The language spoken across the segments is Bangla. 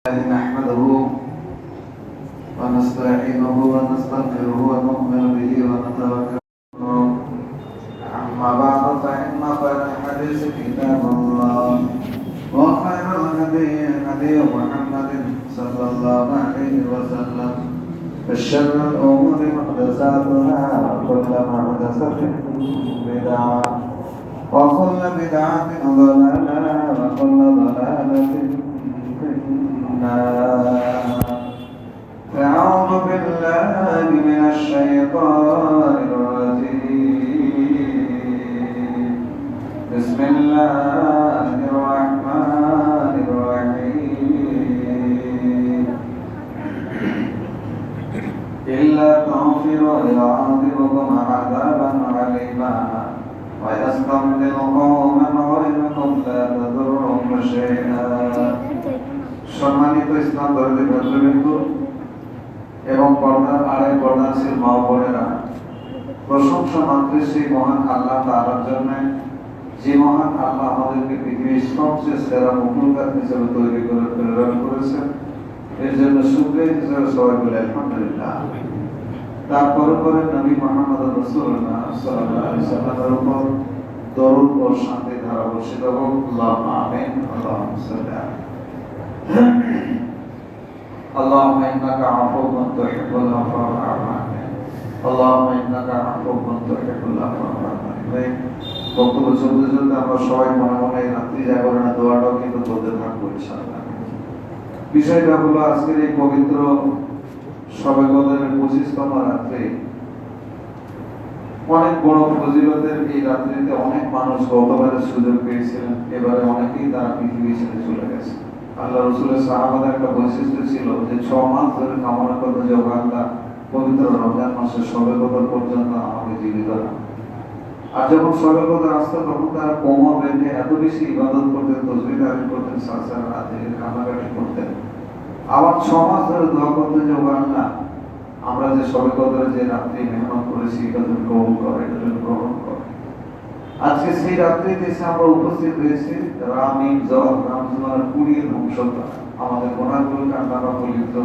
نحمده ونستعينه ونستغفره ونؤمن به ونتوكل أما بعد فإن خير الحديث كتاب الله وخير الهدي هدي محمد صلى الله عليه وسلم وشر الأمور محدثاتها وكل محدثة بدعة وكل بدعة ضلالة وكل ضلالة أعوذ بالله من الشيطان الرجيم بسم الله الرحمن الرحيم إلا تغفروا يعذبكم عذابا عليما ويستبدل قوما غيركم لا تضرهم شيئا সম্মানিত ইসলাম দরদি ভদ্রবৃন্দ এবং পর্দার আড়ে পর্দাশীল মা বোনেরা, প্রশংসা মাত্র সেই মহান আল্লাহ তাআলার জন্য, যে মহান আল্লাহ আমাদেরকে পৃথিবীর সবচেয়ে সেরা মখলুকাত হিসেবে তৈরি করে প্রেরণ করেছেন। এর জন্য শুকরিয়া হিসেবে সবাই বলে আলহামদুলিল্লাহ। তারপরে পরে নবী মুহাম্মদ রাসূলুল্লাহ সাল্লাল্লাহু আলাইহি ওয়াসাল্লামের উপর দরুদ ও শান্তি ধারা বর্ষিত হোক। আল্লাহুম্মা আমিন। আল্লাহুম্মা সাল্লি আলা اللهم إنك عفو تحب العفو فاعف عنا اللهم إنك عفو تحب العفو فاعف عنا। বক্তব্য চলতে চলতে আমরা সবাই মনে মনে রাত্রি জাগরণের দোয়াটাও কিন্তু বলতে থাকবো ইনশাআল্লাহ। বিষয়টা হলো আজকের এই পবিত্র শবে কদরের 25তম রাত্রে, অনেক বড় ফজিলতের এই রাত্রিতে অনেক মানুষ গতবারের সুযোগ পেয়েছিলেন, এবারে অনেকেই তারা পৃথিবী ছেড়ে চলে গেছে। আল্লাহ রাসূলের সাহাবাদের একটা বৈশিষ্ট্য ছিল যে 6 মাস ধরে কামনা করতে যে আল্লাহ পবিত্র রমজান মাসে শবে কদর পর্যন্ত আমাকে জীবিত রাখুন। আর যখন শবে কদর আসতো তখন তারা কোমর বেঁধে এত বেশি ইবাদত করতেন, তাসবিহ তাহলিল করতেন, সারা রাতে কান্নাকাটি করতেন। আবার 6 মাস ধরে দোয়া করতেন যে আল্লাহ আমরা যে শবে কদরে যে রাত্রি মেহনত করেছি এটা তুমি কবুল করো, এটা তুমি গ্রহণ করো। আজকে সেই রাত্রিতে এসে আমরা উপস্থিত হয়েছি রামিন জল রামজুমার 20 ধ্বংসতা আমাদের গুনাহগুলো কান্নারা পবিত্র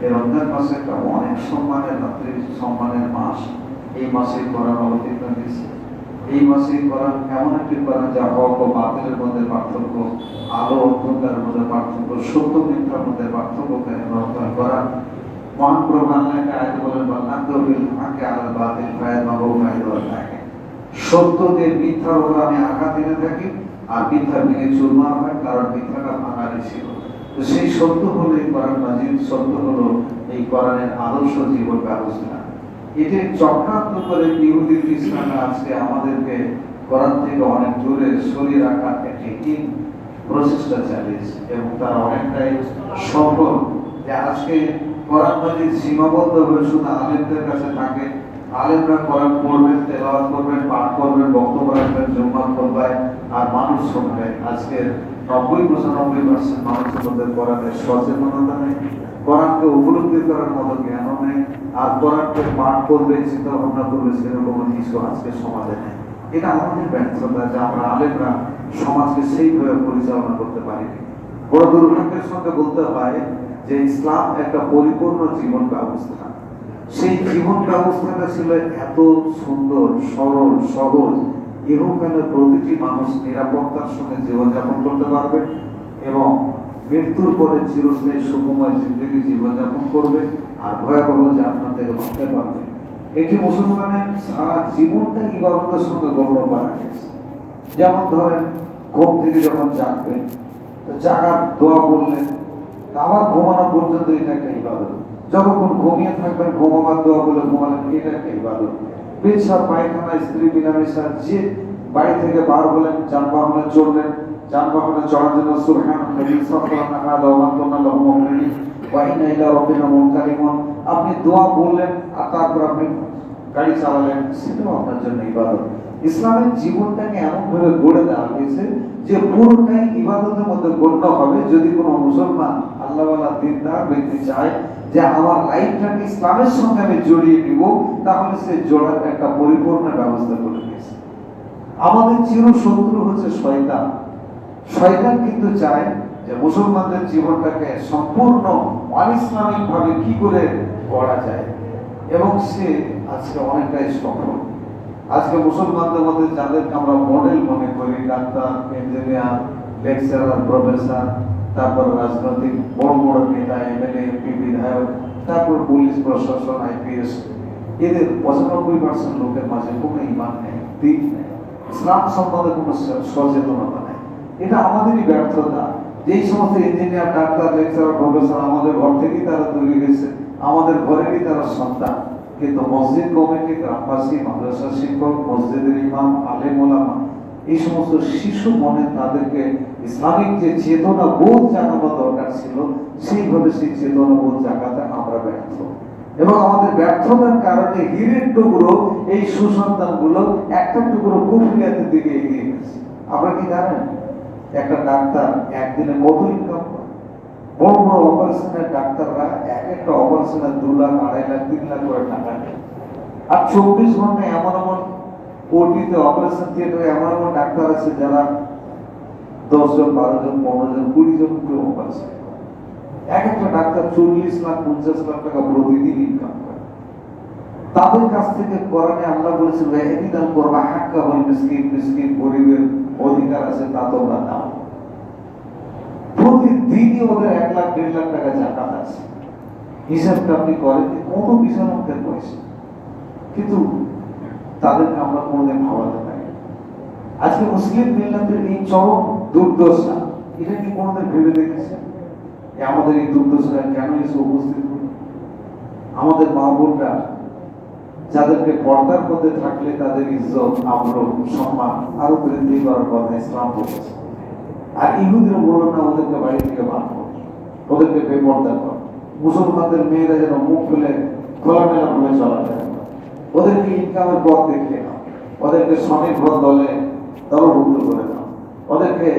এই রমজান মাসে একটা অনেক সম্মানের রাত্রি, সম্মানের মাস। এই মাসে কোরআন অবতীর্ণ হয়েছে। এই মাসে কোরআন এমন একটি কোরআন যা হক ও বাতিলের মধ্যে পার্থক্য, আলো অন্ধকারের মধ্যে পার্থক্য, সত্য মিথ্যার মধ্যে পার্থক্য কোরআন মহান প্রমাণ একটা আয়াত বলেন বান্নাতুল হাকে আল বাতিল ফায়াদমাহু ফায়াদুল্লাহি। সত্যকে মিথ্যার উপর আমি আঘাত এনে থাকি আর মিথ্যা ভেঙে চুরমার হয়, কারণ মিথ্যাটা ভাঙারই ছিল। তো সেই সত্য হলো এই কোরআন মাজিদ, সত্য হলো এই কোরআনের আদর্শ জীবন ব্যবস্থা। এটি চক্রান্ত করে ইহুদি খ্রিস্টানরা আজকে আমাদেরকে কোরআন থেকে অনেক দূরে সরিয়ে রাখার একটি প্রচেষ্টা চালিয়েছে এবং তারা অনেকটাই সফল। যে আজকে কোরআন মাজিদ সীমাবদ্ধভাবে শুধু আলেমদের কাছে থাকে, আলেমরা কোরআন পড়বেন, তেলাওয়াত করবেন, পাঠ করবেন, বক্তব্য রাখবেন জুম্মার খুতবায়, আর মানুষ শুনবে। আজকে 90-95% মানুষের মধ্যে কোরআনের সচেতনতা নেই, কোরআনকে উপলব্ধি করার মতো জ্ঞানও নেই, আর কোরআনকে পাঠ করবে, চিন্তা ভাবনা করবে সেরকম কিছু আজকে সমাজে নেই। এটা আমাদের ব্যর্থতা যে আমরা আলেমরা সমাজকে সেইভাবে পরিচালনা করতে পারিনি। বড় দুর্ভাগ্যের সঙ্গে বলতে হয় যে ইসলাম একটা পরিপূর্ণ জীবন ব্যবস্থা। সেই জীবন ব্যবস্থাটা ছিল এত সুন্দর, সরল, সহজ। ইহকালে প্রতিটি মানুষ নিরাপত্তার সঙ্গে জীবনযাপন করতে পারবে এবং মৃত্যুর পরে চিরস্থায়ী সুখময় জিন্দগি জীবনযাপন করবে আর ভয়াবহ জাহান্নাম থেকে বাঁচতে পারবে। এটি মুসলমানের সারা জীবনটা ইবাদতের সঙ্গে গৌরব করা গেছে। যেমন ধরেন ঘুম থেকে যখন জাগবেন, জাগার দোয়া করলেন, আবার ঘুমানো পর্যন্ত এটা একটা ইবাদত। যতক্ষণ ঘুমিয়ে থাকবেন ঘুমাবার দোয়া বলে ঘুমালেন, এটা একটা ইবাদত। পেশাব পায়খানা, স্ত্রী মিলামেশা, যে বাড়ি থেকে বার হলেন, যানবাহনে চড়লেন, যানবাহনে চড়ার জন্য সুবহানাল্লাহি সাল্লাল্লাহু আলাইহি ওয়া ইন্না ইলা রাব্বিনা মুনকালিমুন, আপনি দোয়া বললেন আর তারপর আপনি গাড়ি চালালেন, সেটাও আপনার জন্য ইবাদত। ইসলামের জীবনটাকে এমনভাবে গড়ে দেওয়া হয়েছে যে পুরোটাই ইবাদতের মধ্যে গণ্য হবে। যদি কোনো মুসলমান আল্লাহওয়ালা দিনদার ব্যক্তি চায় যে আমার লাইফটাকে ইসলামের সঙ্গে আমি জড়িয়ে নিব, তাহলে সে জোড়ার একটা পরিপূর্ণ ব্যবস্থা করে দিয়েছে। আমাদের চির শত্রু হচ্ছে শয়তান। শয়তান কিন্তু চায় যে মুসলমানদের জীবনটাকে সম্পূর্ণ অনিসলামিক ভাবে কি করে গড়া যায়, এবং সে আজকে অনেকটাই সফল। আজকে মুসলমানদের মধ্যে যাদেরকে আমরা মডেল মনে করি, ডাক্তার, ইঞ্জিনিয়ার, লেকচারার, প্রফেসর, তারপর রাজনৈতিক বড় বড় নেতা, এমএলএ, এমপি, বিধায়ক, তারপর পুলিশ প্রশাসন, আইপিএস, এদের 95% লোকের মাঝে কোনো ইমান নেই, দিন নেই, ইসলাম সম্বন্ধে কোনো সচেতনতা নেই। এটা আমাদেরই ব্যর্থতা। যেই সমস্ত ইঞ্জিনিয়ার, ডাক্তার, লেকচারার, প্রফেসর আমাদের ঘর থেকেই তারা তৈরি হয়েছে, আমাদের ঘরেরই তারা সন্তান, কিন্তু মসজিদ কমিটি, গ্রামবাসী, মাদ্রাসা শিক্ষক, মসজিদের ইমাম, আলেম ওলামা, এই সমস্ত শিশু মনে তাদেরকে ইসলামিক যে চেতনা বোধ জাগানো দরকার ছিল, সেইভাবে সেই চেতনা বোধ জাগাতে আমরা ব্যর্থ। এবং আমাদের ব্যর্থতার কারণে হীরের টুকরো এই সুসন্তানগুলো একটা টুকরো কুফরিয়াতের দিকে এগিয়ে গেছে। আপনারা কি জানেন একটা ডাক্তার একদিনে কত ইনকাম করে? বড় বড় অপারেশনের ডাক্তাররা এক একটা অপারেশনের 2 লাখ, 2.5 লাখ, 3 লাখ করে টাকা নেয়। আর 24 ঘন্টায় এমন এমন ওটিতে, অপারেশন থিয়েটারে এমন এমন ডাক্তার আছে যারা 10 জন, 12 জন, 15 জন, 20 জন করে অপারেশন। এক একটা ডাক্তার 40 লাখ, 50 লাখ টাকা প্রতিদিন ইনকাম করে। তাদের কাছ থেকে কোরআনে আল্লাহ বলেছিল, ইহদিনাল কুরবা হাক্কা ওয়াল মিসকিন, মিসকিন গরিবের অধিকার আছে তা তোমরা দাও। প্রতিদিনই ওদের 1 লাখ, 1.5 লাখ টাকা জাকাত আছে। হিসাবটা আপনি করেন যে কত বিশাল অঙ্কের পয়সা, কিন্তু তাদেরকে আমরা কোনোদিন ভাবাতে পারি। আজকে মুসলিম মিল্লাতের এই চরম দুর্দশা, এটা কি কোনোদিন ভেবে দেখেছেন যে আমাদের এই দুর্দশা কেন এসে উপস্থিত হল? আমাদের মা বোনরা যাদেরকে পর্দার মধ্যে থাকলে তাদের ইজ্জত, আবরুহ, সম্মান আরো বৃদ্ধি করার কথা ইসলাম বলেছে। আর ইহুদিরা বলল না, ওদেরকে বাড়ি থেকে বার কর, ওদেরকে বেপর্দা কর। মুসলমানদের মেয়েরা যেন মুখ খুলে খোলামেলা ভাবে চলাফেরা করে, ওদেরকে ইনকামের পথ দেখিয়ে দাও, ওদেরকে স্বনির্ভর দলে দলভুক্ত করে দাও, ওদেরকে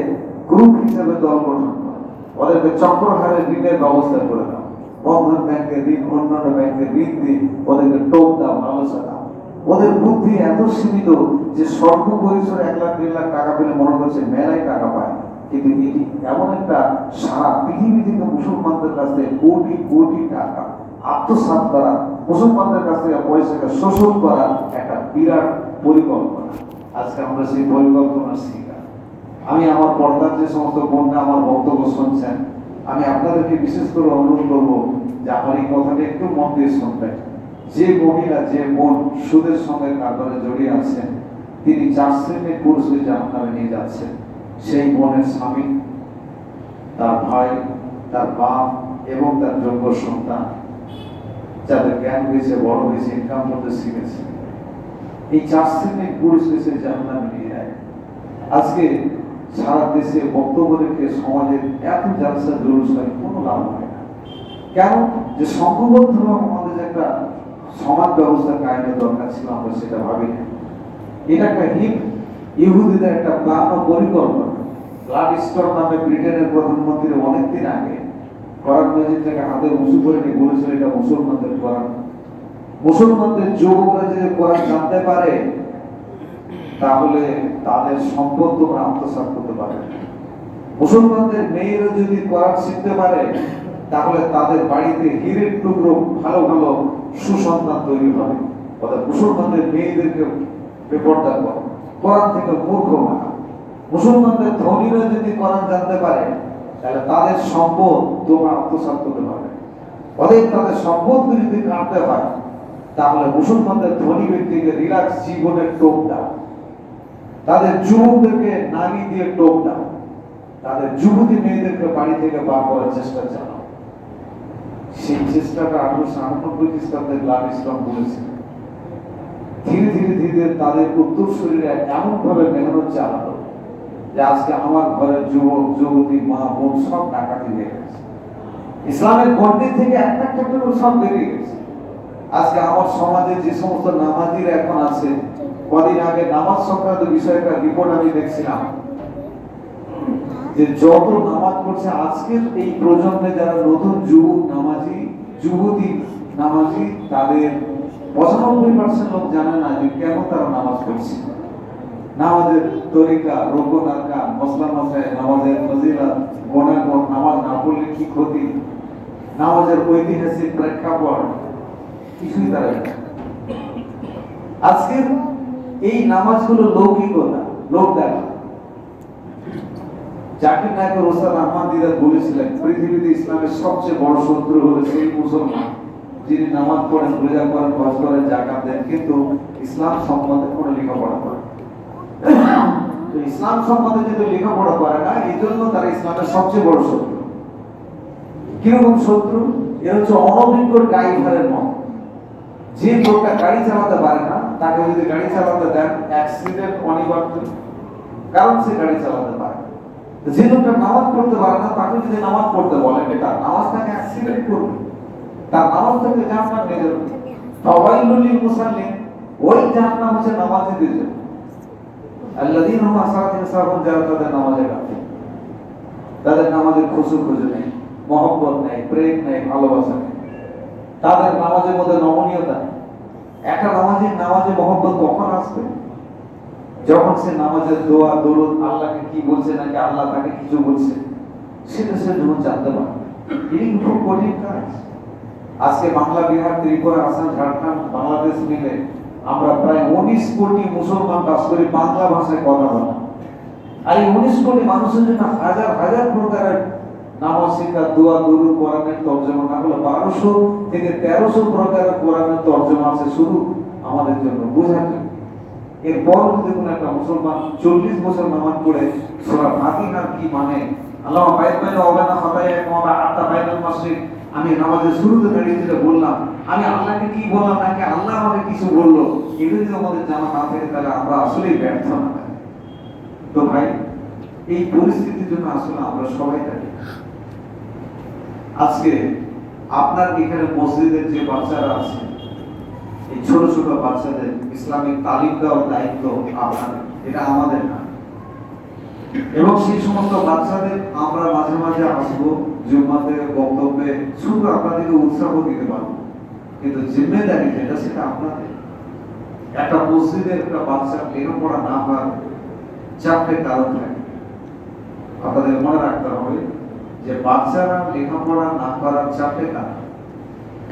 গ্রুপ হিসেবে দল গঠন করো, ওদেরকে চক্রহারে ঋণের ব্যবস্থা করে দাও, বন্ধন ব্যাংকের ঋণ, অন্যান্য ব্যাংকের ঋণ দিয়ে ওদেরকে টোপ দাও, লালসা দাও। ওদের বুদ্ধি এত সীমিত যে স্বল্প পরিসরে 1 লাখ, 1.5 লাখ টাকা পেলে মনে করছে মেলায় টাকা পায়। কিন্তু এটি এমন একটা সারা পৃথিবী থেকে মুসলমানদের কাছ থেকে কোটি কোটি টাকা আত্মসাৎ করা, মুসলমানদের কাছ থেকে পয়সাকে শোষণ করার একটা বিরাট পরিকল্পনা। আজকে আমরা সেই পরিকল্পনার শিকার। আমি আমার পর্দার যে সমস্ত বোনরা আমার বক্তব্য শুনছেন, আমি আপনাদেরকে বিশেষ করে অনুরোধ করবো যে আমার এই কথাটা একটু মন দিয়ে শুনবেন। যে মহিলা, যে বোন সুদের সঙ্গে কারবারে জড়িয়ে আছেন, তিনি 4 শ্রেণীর পুরুষকে জাহান্নামে নিয়ে যাচ্ছেন। সেই বোনের স্বামী, তার ভাই, তার বাপ এবং তার যোগ্য সন্তান, যাদের জ্ঞান হয়েছে, বড় হয়েছে, ইনকাম করতে শিখেছে, এই 4 শ্রেণীর পুরুষকে সে জাহান্নামে নিয়ে যায়। আজকে সারা দেশে বক্তব্য রেখে সমাজের এত জালসা জুলুস হয়, কোনো লাভ হয় না। কেন? যে সংঘবদ্ধ আমাদের একটা সমাজ ব্যবস্থা কায়েমের দরকার ছিল, আমরা সেটা ভাবি না। এটা একটা ইহুদিদের একটা প্ল্যান ও পরিকল্পনা। গ্লাডস্টোন নামে ব্রিটেনের প্রধানমন্ত্রী অনেকদিন আগে কোরআন মাজিদটাকে হাতে উঁচু করে নিয়ে বলেছিল, এটা মুসলমানদের কোরআন। মুসলমানদের যুবকরা যদি কোরআন জানতে পারে, তাহলে তাদের সম্পদ তোমরা আত্মসাৎ করতে পারবে। মুসলমানদের মেয়েরা যদি কোরআন শিখতে পারে, তাহলে তাদের বাড়িতে হীরের টুকরো ভালো ভালো সুসন্তান তৈরি হবে। অর্থাৎ মুসলমানদের মেয়েদেরকে বেপর্দা করো, কোরআন থেকে মূর্খ বানা। মুসলমানদের ধনীরা যদি কোরআন জানতে পারে, তাহলে তাদের সম্পদ তোমরা আত্মসাৎ করতে পারবে। অতএব তাদের সম্পদকে যদি কাটতে হয়, তাহলে মুসলমানদের ধনী ব্যক্তিকে রিল্যাক্স জীবনের টোপ দাও, তাদের যুবকদেরকে নারী দিয়ে টোপ দাও, তাদের যুবতী মেয়েদেরকে বাড়ি থেকে বার করার চেষ্টা চালাও। সেই চেষ্টাটা 1898 খ্রিস্টাব্দে গ্লাডস্টোন বলেছিলেন। ধীরে ধীরে ধীরে তাদের উত্তরসূরিরা এমন ভাবে মেহনত চালালো যে আজকে আমার ঘরের যুবক, যুবতী, মা, বোন সব ডাকাতি হয়ে গেছে। ইসলামের গণ্ডি থেকে একটা একটা করে সব বেরিয়ে গেছে। আজকে আমার সমাজে যে সমস্ত নামাজিরা এখন আছে, কদিন আগে নামাজ সংক্রান্ত বিষয়টা রিপোর্ট আমি দেখছিলাম, যে যত নামাজ পড়ছে আজকের এই প্রজন্মে যারা নতুন যুবক নামাজি, যুবতী নামাজি, তাদের 95% লোক জানে না যে কেন তারা নামাজ পড়ছে। নামাজের তরিকা, রুকুন, আরকান, মসলা, মাসাইল, নামাজের ফজিলত, গুনাহগার নামাজ না পড়লে কি ক্ষতি, নামাজের ঐতিহাসিক প্রেক্ষাপট কিছুই তারা জানে না। আজকের এই নামাজগুলো লৌকিকতা, লোক দেখা। জাকির নায়কের ওস্তাদ আহমদ দিদার বলেছিলেন, পৃথিবীতে ইসলামের সবচেয়ে বড় শত্রু হলো সেই মুসলমান যিনি নামাজ পড়েন, রোজা করেন, হজ করেন, যাকাত দেন, কিন্তু ইসলাম সম্বন্ধে কোনো লেখাপড়া করে না। তো ইসলাম সম্বন্ধে যদি লেখাপড়া করে না, এই জন্য তারা ইসলামের সবচেয়ে বড় শত্রু। কিরকম শত্রু? এর হচ্ছে অনভিজ্ঞ ড্রাইভারের মত। যে লোকটা গাড়ি চালাতে পারে না, তাকে যদি গাড়ি চালাতে দেন, অ্যাক্সিডেন্ট অনিবার্য, কারণ সে গাড়ি চালাতে পারে না। যে লোকটা নামাজ পড়তে পারে না, তাকে যদি নামাজ পড়তে বলেন, এটা নামাজ তাকে অ্যাক্সিডেন্ট করবে, তার নামাজ থেকে জাহান্নাম নিয়ে যাবে। ফাওয়াইলুল লিল মুসাল্লিন, ওই জাহান্নাম হচ্ছে নামাজীদের জন্য। আল্লাযীনা হুম আন সালাতিহিম সাহুন, যারা তাদের নামাজে গাফিল, তাদের নামাজের খুশু নেই, মহব্বত নেই, প্রেম নেই, ভালোবাসা নেই, তাদের নামাজের মধ্যে নমনীয়তা নেই। একটা নামাজে মহব্বত কখন আসবে? যখন সে নামাজের দোয়া দরুদ আল্লাহকে কি বলছে, নাকি আল্লাহ তাকে কিছু বলছে, সেটা সে যখন জানতে পারবে। এই খুব কঠিন কাজ। আজকে বাংলা, বিহার, ত্রিপুরা, আসাম, ঝাড়খণ্ড, বাংলাদেশ মিলে আমরা প্রায় 19 কোটি মুসলমান বাস করি, বাংলা ভাষায় কথা বলা। আর এই 19 কোটি মানুষের জন্য হাজার হাজার প্রকারের নামাজ শিক্ষা, দোয়া দরুদ, কোরআনের তর্জমা না হলে 1200 থেকে 1300 প্রকারের কোরআনের তর্জমা আছে শুধু আমাদের জন্য, বোঝার জন্য। এরপর যদি কোনো একটা মুসলমান 40 বছর নামাজ পড়ে সূরা ফাতিহার কি মানে, আল্লাহ বাইত বাইনা ওয়াবানা খাতায়া ওয়া আতা বাইনাল মাসরিক, আমি নামাজের শুরুতে দাঁড়িয়ে যেটা বললাম, আমি আল্লাহকে কি বললাম, নাকি আল্লাহ আমাকে কিছু বললো, এটা যদি আমাদের জানা না থাকে, তাহলে আমরা আসলেই ব্যর্থ না। তো ভাই, এই পরিস্থিতির জন্য আসলে আমরা সবাই থাকি। আজকে আপনার এখানে মসজিদের যে বাচ্চারা আছে, এই ছোট ছোট বাচ্চাদের ইসলামিক তালিম দেওয়ার দায়িত্ব আপনাদের, এটা আমাদের না। এবং সেই সমস্ত বাচ্চাদের আমরা মাঝে মাঝে আসবো, জুম্মাতে বক্তব্যে শুধু আপনাদেরকে উৎসাহ দিতে পারবো, কিন্তু জিম্মেদারি যেটা সেটা আপনাদের। একটা মসজিদের একটা বাচ্চা লেখাপড়া না হওয়ার 4টে কারণ থাকে। আপনাদের মনে রাখতে হবে যে বাচ্চারা লেখাপড়া না করার 4টে কারণ।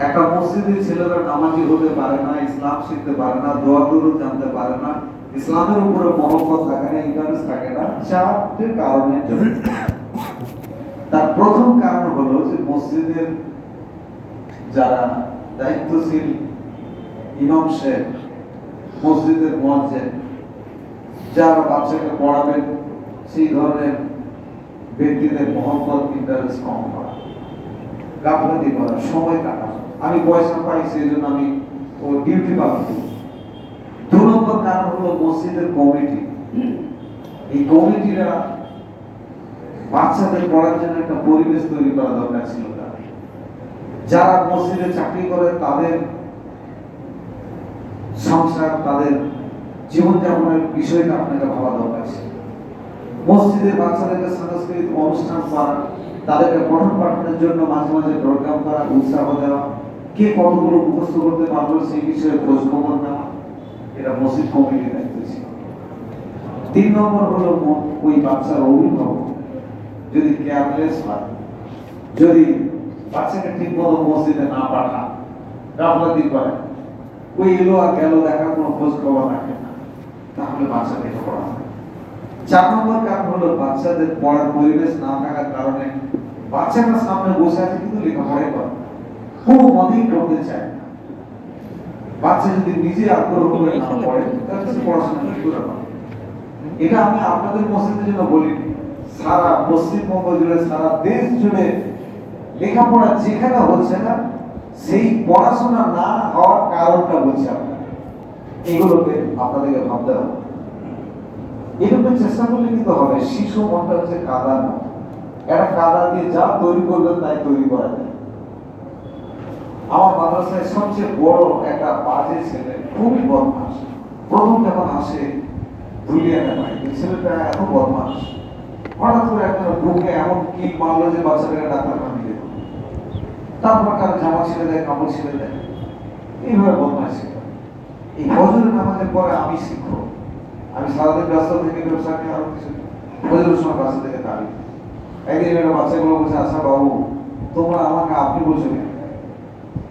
একটা মসজিদের ছেলেরা নামাজি হতে পারে না, ইসলাম শিখতে পারে না, দোয়া দরুদ জানতে পারে না, ইসলামের উপরে মহব্বত থাকে না, ইন্টারেস্ট থাকে না, 4টে কারণের জন্য। তার প্রথম কারণ হলো যে মসজিদের যারা দায়িত্বশীল ইমাম সাহেব, মসজিদের মুয়াজ্জিন, যারা বাচ্চাকে পড়াবেন, সেই ধরনের ব্যক্তিদের মহব্বত, ইন্টারেস্ট কম করা, গাফলাতি করা, সময় কাটানো। আমি পয়সা পাই সেই জন্য আমি ও ডিউটি পালন করি। 2 নম্বর কারণ হলো মসজিদের কমিটি। এই কমিটিরা বাচ্চাদের পড়ার জন্য একটা পরিবেশ তৈরি করা দরকার ছিল। যারা মসজিদে চাকরি করে তাদের সংসার, তাদের জীবনযাপনের বিষয়টা আপনাকে ভাবা দরকার ছিল। মসজিদের বাচ্চাদেরকে সাংস্কৃতিক অনুষ্ঠান করা, তাদেরকে পঠন পাঠনের জন্য মাঝে মাঝে প্রোগ্রাম করা, উৎসাহ দেওয়া, কে কতগুলো মুখস্থ করতে পারলো সেই বিষয়ে খোঁজ খবর নেওয়া, এটা মসজিদ কমিটির দায়িত্ব ছিল। 3 নম্বর হলো ওই বাচ্চার অভিভাবক যদি কেয়ারলেস হয়, যদি বাচ্চাকে ঠিক মতো মসজিদে না পাঠান, গাফলাতি করে, ওই এলো আর গেল, দেখার কোনো খোঁজ খবর রাখে না, তাহলে বাচ্চা লেখাপড়া হয়। 4 নম্বর কারণ হলো বাচ্চাদের পড়ার পরিবেশ না থাকার কারণে বাচ্চাটা সামনে বসে আছে কিন্তু লেখাপড়াই করে না, কোনো মতেই পড়তে চায় না। বাচ্চা যদি নিজে আগ্রহ করে না পড়ে, তাহলে সে পড়াশোনা কি করে পাবে? এটা আমি আপনাদের মসজিদের জন্য বলিনি, সারা পশ্চিমবঙ্গ জুড়ে, সারা দেশ জুড়ে লেখাপড়া যেখানে হচ্ছে না, সেই পড়াশোনা না হওয়ার কারণটা বলছি আপনাদের। এগুলোকে আপনাদেরকে ভাবতে হবে। এগুলো চেষ্টা করলে কিন্তু হবে। শিশু মনটা হচ্ছে কাদার মতো, একটা কাদা দিয়ে যা তৈরি করবেন তাই তৈরি করা যায়। আমার মাদ্রাসায় সবচেয়ে বড় একটা বাজে ছেলে, খুবই বদমাস। প্রথম যখন আসে দুলিয়ানে পাই, ছেলেটা এত বদমাস, হঠাৎ করে একটা বুকে এমন কি মারলো যে বাচ্চাটাকে ডাক্তারখানা নিয়ে যেত। তারপর কারো জামা ছেড়ে দেয়, কাপড় ছেড়ে দেয়, এইভাবে বদমাস ছিল। এই ফজরের নামাজের পরে আমি শিক্ষক, আমি সারাদিন ব্যস্ত থেকে ব্যবসা নিয়ে আরো কিছু ফজরের সময় বাসা থেকে দাঁড়িয়ে একদিন একটা বাচ্চাগুলো বলছে, আচ্ছা বাবু তোমরা আমাকে আপনি বলছো কেন?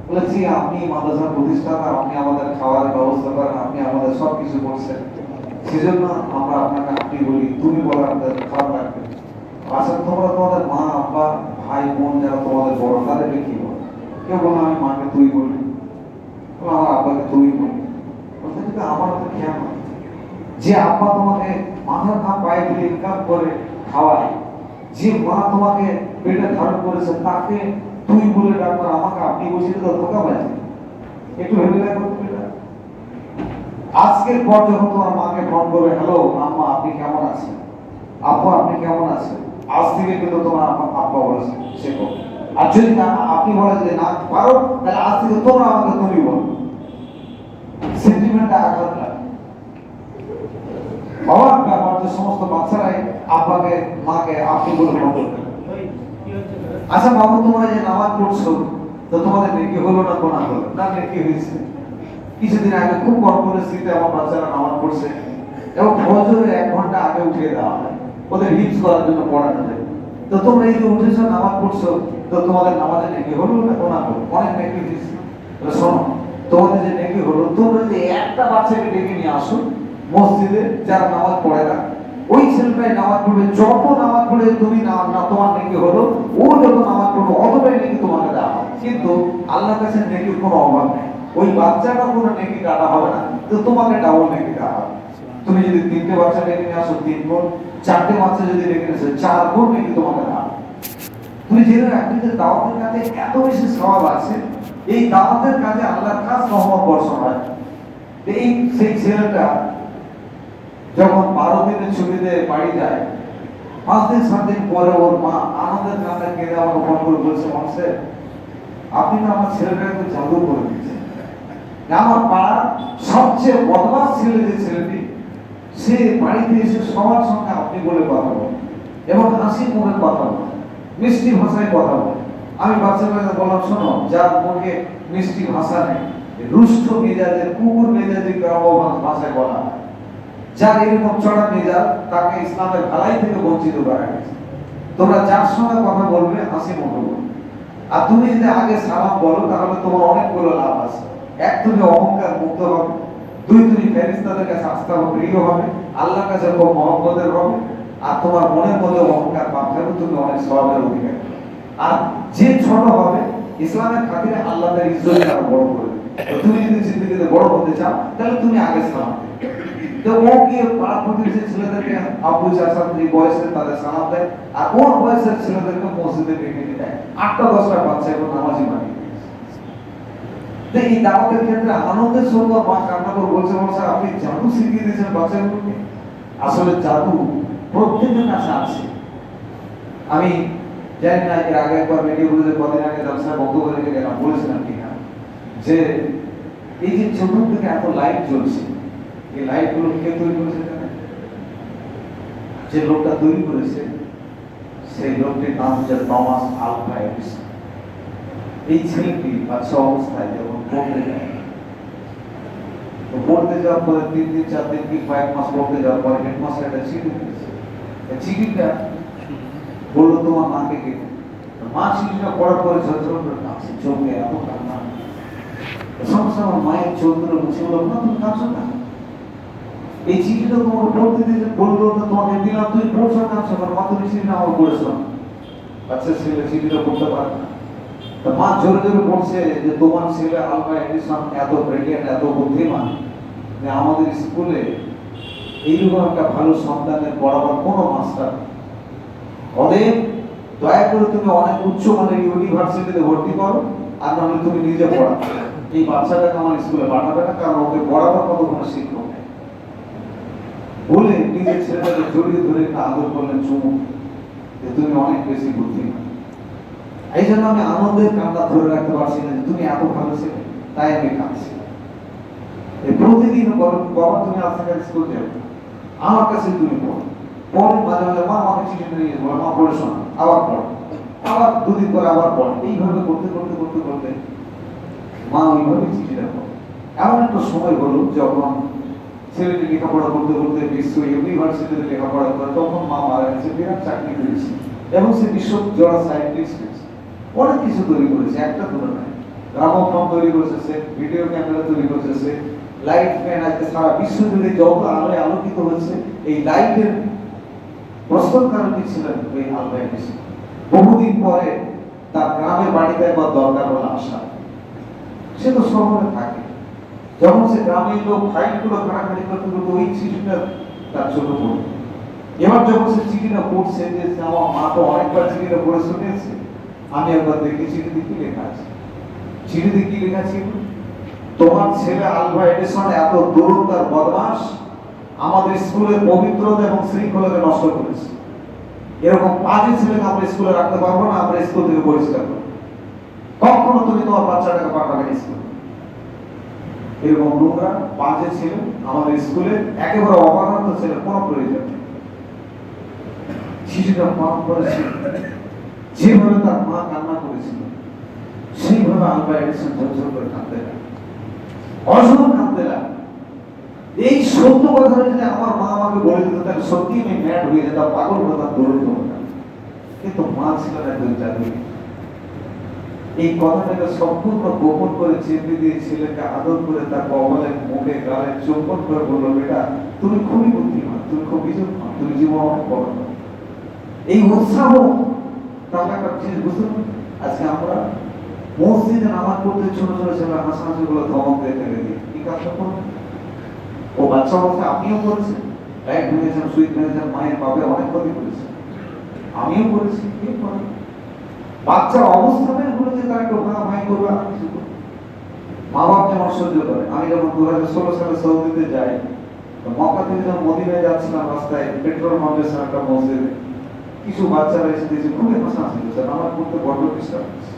বলেছি আপনি মাদ্রাসার প্রতিষ্ঠাতা, আপনি আমাদের খাওয়ার ব্যবস্থা করেন, আপনি আমাদের সব কিছু করছেন, সেজন্য আমরা আপনাকে আপনি বলি, তুমি বলা আমাদের খারাপ লাগবে। আচ্ছা তোমরা তোমাদের মা আব্বা ভাই বোন যারা তোমাদের বড় তাদেরকে কি বলো? কেউ বলো আমি মাকে তুই বলি, আমার আব্বাকে তুই বলি। বলতে কিন্তু আমার তো খেয়াল হয় যে আব্বা তোমাকে মাথার ঘাম পায়ে ফেলে ইনকাম করে খাওয়ায়, যে মা তোমাকে পেটে ধারণ করেছে তাকে তুই বলে ডাকবার আমাকে আপনি বলছি, তো ধোকা বাজে। একটু ভেবে দেখো তুমি এটা। আজকের পর যখন তোমার মাকে ফোন করবে, হ্যালো আম্মা আপনি কেমন আছেন, আব্বা আপনি কেমন আছেন, আজ থেকে কিন্তু তোমার আব্বা বলেছে শেখো। আর যদি না আপনি বলে যে না পারো, তাহলে আজ থেকে তোমরা আমাকে তুমি বলো। সেন্টিমেন্টটা আঘাত লাগে। বাবার ব্যাপার যে সমস্ত বাচ্চারাই আব্বাকে মাকে আপনি বলে ফোন করবে। আচ্ছা বাবা তোমরা যে নামাজ পড়ছো, তো তোমাদের নেকি হলো না গোনা হলো? না, নেকি হয়েছে। কিছুদিন আগে খুব কর্পোরেট সিটে আমার বাচ্চারা নামাজ পড়ছে এবং ফজরের 1 ঘন্টা আগে উঠিয়ে দেওয়া হয় ওদের হিপস করার জন্য পড়ানো যায়। তো তোমরা এই যে উঠেছো নামাজ পড়ছো, তো তোমাদের নামাজে নেকি হলো না গোনা হলো? অনেক নেকি হয়েছে। শোনো, তোমাদের যে নেকি হলো, তোমরা যদি একটা বাচ্চাকে ডেকে নিয়ে আসো মসজিদে যারা নামাজ পড়ে না, ওই ছেলেটাই নামাজ পড়বে, যত নামাজ পড়ে তুমি না তোমার নেকি হলো, ও যত নামাজ পড়বে অতটাই নেকি তোমাকে দেওয়া হবে। কিন্তু আল্লাহর কাছে নেকির কোনো অভাব নেই, ওই বাচ্চাটা কোনো নেকি কাটা হবে না, তো তোমাকে ডাবল নেকি দেওয়া হবে। তুমি যদি 3টে বাচ্চা ডেকে নিয়ে আসো 3 গুণ, 4টে বাচ্চা যদি ডেকে নিয়ে আসো 4 গুণ নেকি তোমাকে দেওয়া হবে। তুমি জেনে রাখবে যে দাওয়াতের কাজে এত বেশি সওয়াব আছে, এই দাওয়াতের কাজে আল্লাহর কাছে রহমত বর্ষণ হয়। এই সেই ছেলেটা যখন 12 দিনের ছুটিতে বাড়ি যায়, 5 দিন 7 দিন পরে ওর মা আনন্দের কান্না কেঁদে আমাকে ফোন করে বলছে, মাসে আপনি তো আমার ছেলেটাকে জাদু করে দিচ্ছেন। আমার পাড়ার সবচেয়ে বদমাস ছেলে যে ছেলেটি, সে বাড়িতে এসে সবার সঙ্গে আপনি বলে কথা বলে এবং হাসি মুখে কথা বলে, মিষ্টি ভাষায় কথা বলে। আমি বাচ্চাটাকে বললাম, শোনো, যার মুখে মিষ্টি ভাষা নেই, রুষ্ট মেজাজের কুকুর মেজাজের ভাষায় বলা হয়, যার এরকম চড়া মেজাজ, তাকে ইসলামের ভালাই থেকে বঞ্চিত করা গেছে। তোমরা যার সঙ্গে কথা বলবে হাসি মুখে বলবে। আর তুমি যদি আগে সালাম বলো, তাহলে তোমার অনেকগুলো লাভ আছে। 1, তুমি অহংকার মুক্ত হবে, 2, তুমি ফেরেশতাদের কাছে আস্থা প্রিয় হবে, আল্লাহর কাছে খুব মহব্বতের হবে, আর তোমার মনের মধ্যে অহংকার পাপ থাকবে, তুমি অনেক সওয়াবের অধিকারী। আর যে ছোট হবে, ইসলামের খাতিরে আল্লাহ তার ইজ্জত আরো বড় করবে। তো তুমি যদি জিন্দেগিতে বড় হতে চাও, তাহলে তুমি আগে সালাম দেবে। তো ও গিয়ে পাড়া প্রতিবেশী ছেলেদেরকে আবু চাচা বয়সে তাদের সালাম দেয়, আর ওর বয়সের ছেলেদেরকে মসজিদে ডেকে নিয়ে দেয়। 8টা-10টা বাচ্চা এখন নামাজি বানিয়ে দিয়েছে। এই দাওয়াতের ক্ষেত্রে আনন্দের সঙ্গে মা কান্না করে বলছে, বলছে আপনি জাদু শিখিয়ে দিয়েছেন বাচ্চাগুলোকে। আসলে জাদু প্রত্যেকের কাছে আছে। আমি জানি না এর আগে একবার মেডিকেলে কদিন আগে জালসা বক্তব্য রেখে গেলাম, বলেছিলাম কিনা যে এই যে চতুর্দিকে এত লাইট জ্বলছে, এই লাইট গুলো কে তৈরি করেছে জানেন? যে লোকটা তৈরি করেছে সেই লোকটির নাম হচ্ছে টমাস আলভা এডিসন। এই ছেলেটি বাচ্চা অবস্থায় যখন পড়তে যায়, তো পড়তে যাওয়ার পরে 3 দিন 4 দিন কি কয়েক মাস পড়তে যাওয়ার পরে হেডমাস্টার একটা চিঠি দিয়েছে। চিঠিটা বললো তোমার মাকে কে। মা চিঠিটা পড়ার পরে ঝরঝর করে কাঁদছে, চোখে এত কান্না। সমস্যা আমার মায়ের চোখ ধরে মুছে বলল, না তুমি কাঁদছো না, এই চিঠিটা তোমাকে পড়তে দিয়েছে, বললো না তোমাকে দিলাম, তুমি পড়ছো কাঁদছো, মা তুমি চিঠিটা আমার পড়েছো না। আচ্ছা ছেলে চিঠিটা পড়তে পারে না, তা মা জোরে জোরে বলছে যে তোমার ছেলে আলভা এডিসন এত ব্রিলিয়ান্ট, এত বুদ্ধিমান যে আমাদের স্কুলে এইরকম একটা ভালো সন্তানের পড়াবার কোনো মাস্টার। অতএব দয়া করে তুমি অনেক উচ্চমানের ইউনিভার্সিটিতে ভর্তি করো, আর নাহলে তুমি নিজে পড়া। এই বাচ্চাটাকে আমার স্কুলে পাঠাবে না, কারণ ওকে পড়াবার মতো কোনো শিক্ষক নেই। বলে নিজের ছেলেটাকে জড়িয়ে ধরে একটা আদর করলেন, চুমু, যে তুমি অনেক বেশি বুদ্ধিমান। এই জন্য আমি আনন্দের কান্না ধরে রাখতে পারছি না যে তুমি এত ভালো ছেলে, তাই আমি কাঁদছি। প্রতিদিন বাবা তুমি আজ থেকে স্কুল যাও, আমার কাছে তুমি পড়ো, পরে মাঝে মাঝে মা আমাকে চিঠি নিয়ে বলো, মা পড়ে শোনো, আবার পড়ো, আবার 2 দিন পরে আবার পড়ো। এইভাবে করতে করতে করতে করতে মা ওইভাবে চিঠিটা পড়ে। এমন একটা সময় হলো যখন ছেলেটি লেখাপড়া করতে করতে বিশ্ব ইউনিভার্সিটিতে লেখাপড়া করে, তখন মা মারা গেছে, বিরাট চাকরি করেছে। এবং সে বিশ্ব জোড়া সায়েন্টিস্ট অনেক কিছু তৈরি করেছে, একটা দুটো নয়। গ্রামোফোন তৈরি করেছে, ভিডিও ক্যামেরা তৈরি করেছে, লাইট ফ্যান। আজকে সারা বিশ্ব জুড়ে যত আলোয় আলোকিত হচ্ছে, এই লাইটের প্রস্তুতকারী ছিলেন ওই আলভা এডিসন। বহুদিন পরে তার গ্রামের বাড়িতে একবার দরকার হলো আসা। সে তো শহরে থাকে, যখন সে গ্রামের লোক ফাইলগুলো ঘাটাঘাটি করতে করতে ওই চিঠিটা তার চোখে পড়ে। এবার যখন সে চিঠিটা পড়ছে, যে আমার মা তো অনেকবার চিঠিটা পড়ে শুনিয়েছে, আমি একবার দেখি চিঠিতে কি লেখা আছে। চিঠিতে কি লেখা ছিল? তোমার ছেলে আলভা এডিসন এত দুরুদার বদমাশ, আমাদের স্কুলের পবিত্রতা এবং শৃঙ্খলাকে নষ্ট করেছে। এরকম বাজে ছেলেকে আমরা স্কুলে রাখতে পারবো না, আমরা স্কুল থেকে পরিষ্কার করবো। কখনো তুমি তোমার বাচ্চাটাকে পাঠাবে না স্কুলে। এরকম নোংরা বাজে ছেলে আমাদের স্কুলে একেবারে অবাধ ছেলে, কোনো প্রয়োজন নেই। শিশুটা পাপ করেছিল, যেভাবে তার মা কান্না করেছিল সেইভাবে আলভা এডিসন ঝরঝর করে কাঁদতে লাগে, অসম কাঁদতে লাগে। এই সত্য কথা যদি আমার মা আমাকে বলে দিত, তাহলে সত্যি আমি ম্যাড হয়ে যেতাম, পাগল হতাম, দৌড়তে হতাম। কিন্তু মা ছিল না দুই জাদু। এই কথাটাকে সম্পূর্ণ গোপন করে চেপে দিয়ে ছেলেকে আদর করে তার কপালে, মুখে, গালে চুম্বন করে বললো, বেটা তুমি খুবই বুদ্ধিমান, তুমি খুব বিচক্ষণ, তুমি জীবন অনেক বড়। এই উৎসাহ তাহলে একটা জিনিস বুঝতে পারি। আজকে আমরা মসজিদে নামাজ পড়তে ছোট ছোট ছেলে হাসাহাসি গুলো ধমক দিয়ে ফেলে দিই, কি কাজটা করবে? ও বাচ্চা অবস্থায় আপনিও করেছেন, লাইট ভেঙেছেন, সুইচ ভেঙেছেন, মায়ের বাপে অনেক ক্ষতি করেছে, আমিও করেছি। কি করে বাচ্চার অবস্থাতে বলেছে তার একটা ভাই ভাই করবে, আর কিছু করবে। মা বাপ যেমন সহ্য করে। আমি যখন 2016 সালে সৌদিতে যাই, মক্কা থেকে যখন মদিনায় যাচ্ছিলাম, রাস্তায় পেট্রোল পাম্পের সামনে একটা মসজিদে কিছু বাচ্চারা এসে দিয়েছে, খুবই হাসাহাসি করছে, আমার করতে বড্ড ডিস্টার্ব হচ্ছে।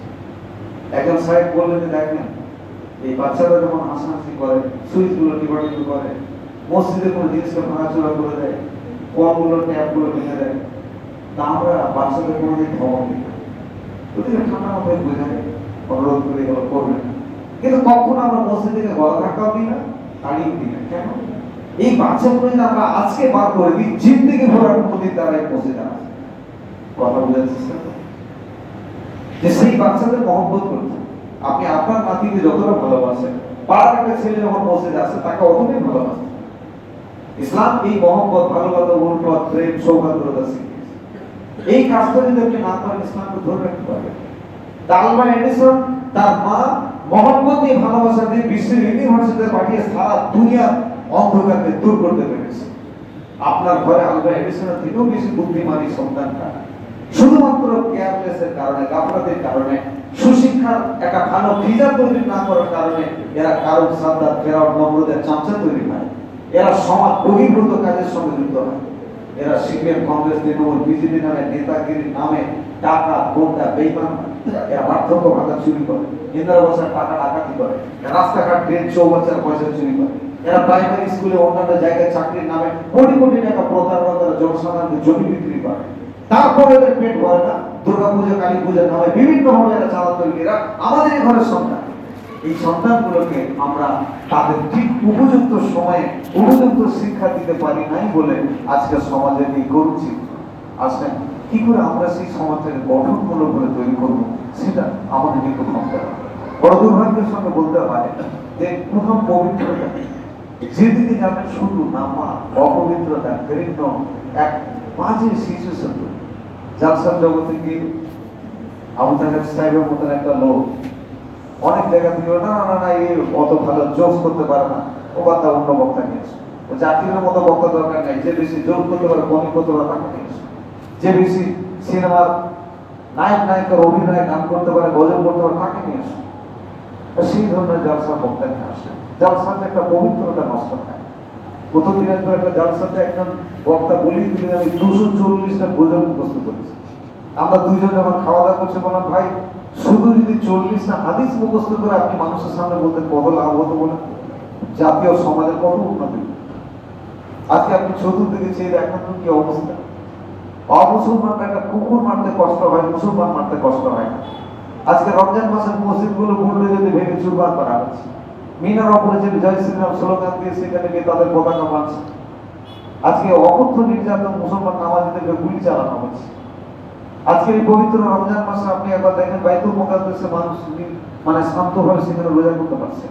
একজন সাহেব বললেন যে দেখেন, এই বাচ্চারা যখন হাসাহাসি করে, সুইচ গুলো টিপাটিপি করে, মসজিদে কোনো জিনিসকে ভাঙাচোরা করে দেয়, কলগুলো ট্যাপ গুলো ভেঙে দেয়, তা আমরা বাচ্চাদের কোনোদিন ধমক দিই না। যদি ঠান্ডা মাথায় বোঝায়, অনুরোধ করে এগুলো করবেন না। কিন্তু কখনো আমরা মসজিদ থেকে গলা ধাক্কাও দিই না, তাড়িয়ে দিই না। কেন? এই বাচ্চাগুলো যদি আমরা আজকে বার করে দিই, জিন্দেগি ভরার কোনোদিন তারা এই মসজিদে আসে। কথা বোঝার চেষ্টা করেন যে সেই বাচ্চাদের মহব্বত করতে। আপনি আপনার নাতিকে যতটা ভালোবাসেন, পাড়ার একটা ছেলে যখন মসজিদে আসে তাকে অতটাই ভালোবাসেন। ইসলাম এই মহব্বত, ভালোবাসা, উল্পত, প্রেম, সৌহার্দ্যতা শিখিয়েছে। এই কাজটা যদি আপনি না করেন, ইসলামকে ধরে রাখতে পারবেন। আলভা এডিসন তার মা মহব্বত দিয়ে, ভালোবাসা দিয়ে বিশ্বের ইউনিভার্সিটিতে পাঠিয়ে সারা দুনিয়ার অন্ধকারকে দূর করতে পেরেছে। আপনার ঘরে আলভা এডিসনের থেকেও বেশি বুদ্ধিমানী সন্তানটা শুধুমাত্র কেয়ারলেসের কারণে, গাফলাতের কারণে, সুশিক্ষার একটা ভালো ভিজা তৈরি না করার কারণে এরা কারণ সাদ্দাত, ফেরাউন, নমরুদের চামচা তৈরি হয়। এরা সমাজ বহির্ভূত কাজের সঙ্গে যুক্ত হয়। এরা সিপিএম, কংগ্রেস, তৃণমূল, বিজেপি নামে নেতাগিরির নামে টাকা, গোটা, বেইমান। এরা বার্ধক্য ভাতা চুরি করে, ইন্দিরা আবাসের টাকা ডাকাতি করে, রাস্তাঘাট, ট্রেন, চৌবাচ্চার পয়সা চুরি করে। এরা প্রাইমারি স্কুলে, অন্যান্য জায়গায় চাকরির নামে কোটি কোটি টাকা প্রতারণা করে জনসাধারণকে জমি বিক্রি করে। তারপরে এদের পেট ভরে না, দুর্গা পূজা, কালী পূজার নামে বিভিন্ন ভাবে এরা চালান তৈরি। এরা আমাদের ঘরের সন্তান। এই সন্তানগুলোকে আমরা তাদের ঠিক উপযুক্ত সময়ে উপযুক্ত শিক্ষা দিতে পারি নাই বলে আজকে সমাজের এই গরুচিত। আজকে কি করে আমরা সেই সমাজটাকে গঠনমূলক করে তৈরি করবো, সেটা আমাদের কিন্তু ক্ষমতা। বড় দুর্ভাগ্যের সঙ্গে বলতে হয় যে প্রথম পবিত্রতা যেদিকে যাবেন শুধু নামা, অপবিত্রতা, ঘৃণ্য এক বাজে সিচুয়েশন। জালসার জগতে কি আবু তাহের সাহেবের মতন একটা লোক অনেক জায়গা থেকে না না না এই অত ভালো জোক করতে পারে না, ও কথা অন্য বক্তা নিয়েছে। ও জাতির মতো বক্তা দরকার নেই, যে বেশি জোক করতে পারে, বনি করতে পারে তাকে নিয়েছে। যে বেশি সিনেমার নায়ক নায়িকার অভিনয়, গান করতে পারে, গজল করতে পারে, তাকে নিয়েছে। সেই ধরনের জালসা বক্তা নিয়ে আসে। জালসাতে একটা পবিত্রতা নষ্ট হয়। প্রথম দিন একটা জালসাতে একজন বক্তা বলি দিলে আমি 240টা গজল মুখস্থ করেছি। আমরা দুইজন যখন খাওয়া দাওয়া করছি, বললাম ভাই শুধু যদি 40টা হাদিস মুখস্থ করে আপনি মানুষের সামনে বলতেন, কত লাভ হতো বলে, জাতীয় সমাজের কত উন্নতি। আজকে আপনি চতুর্দিকে চেয়ে দেখেন কি অবস্থা। অমুসলমানরা একটা কুকুর মারতে কষ্ট হয়, মুসলমান মারতে কষ্ট হয় না। আজকে রমজান মাসের মসজিদগুলো ভুললে যদি ভেঙে চুরমার করা হচ্ছে, মিনার অপরে যে জয় শ্রীরাম স্লোগান দিয়ে সেখানে গিয়ে তাদের পতাকা বাঁধছে। আজকে অকথ্য নির্যাতন, মুসলমান নামাজিদেরকে গুলি চালানো হচ্ছে। আজকে এই পবিত্র রমজান মাসে আপনি একবার দেখেন বাইতুল মুকাদ্দাসে মানুষ মানে শান্তভাবে সেখানে রোজা করতে পারছে।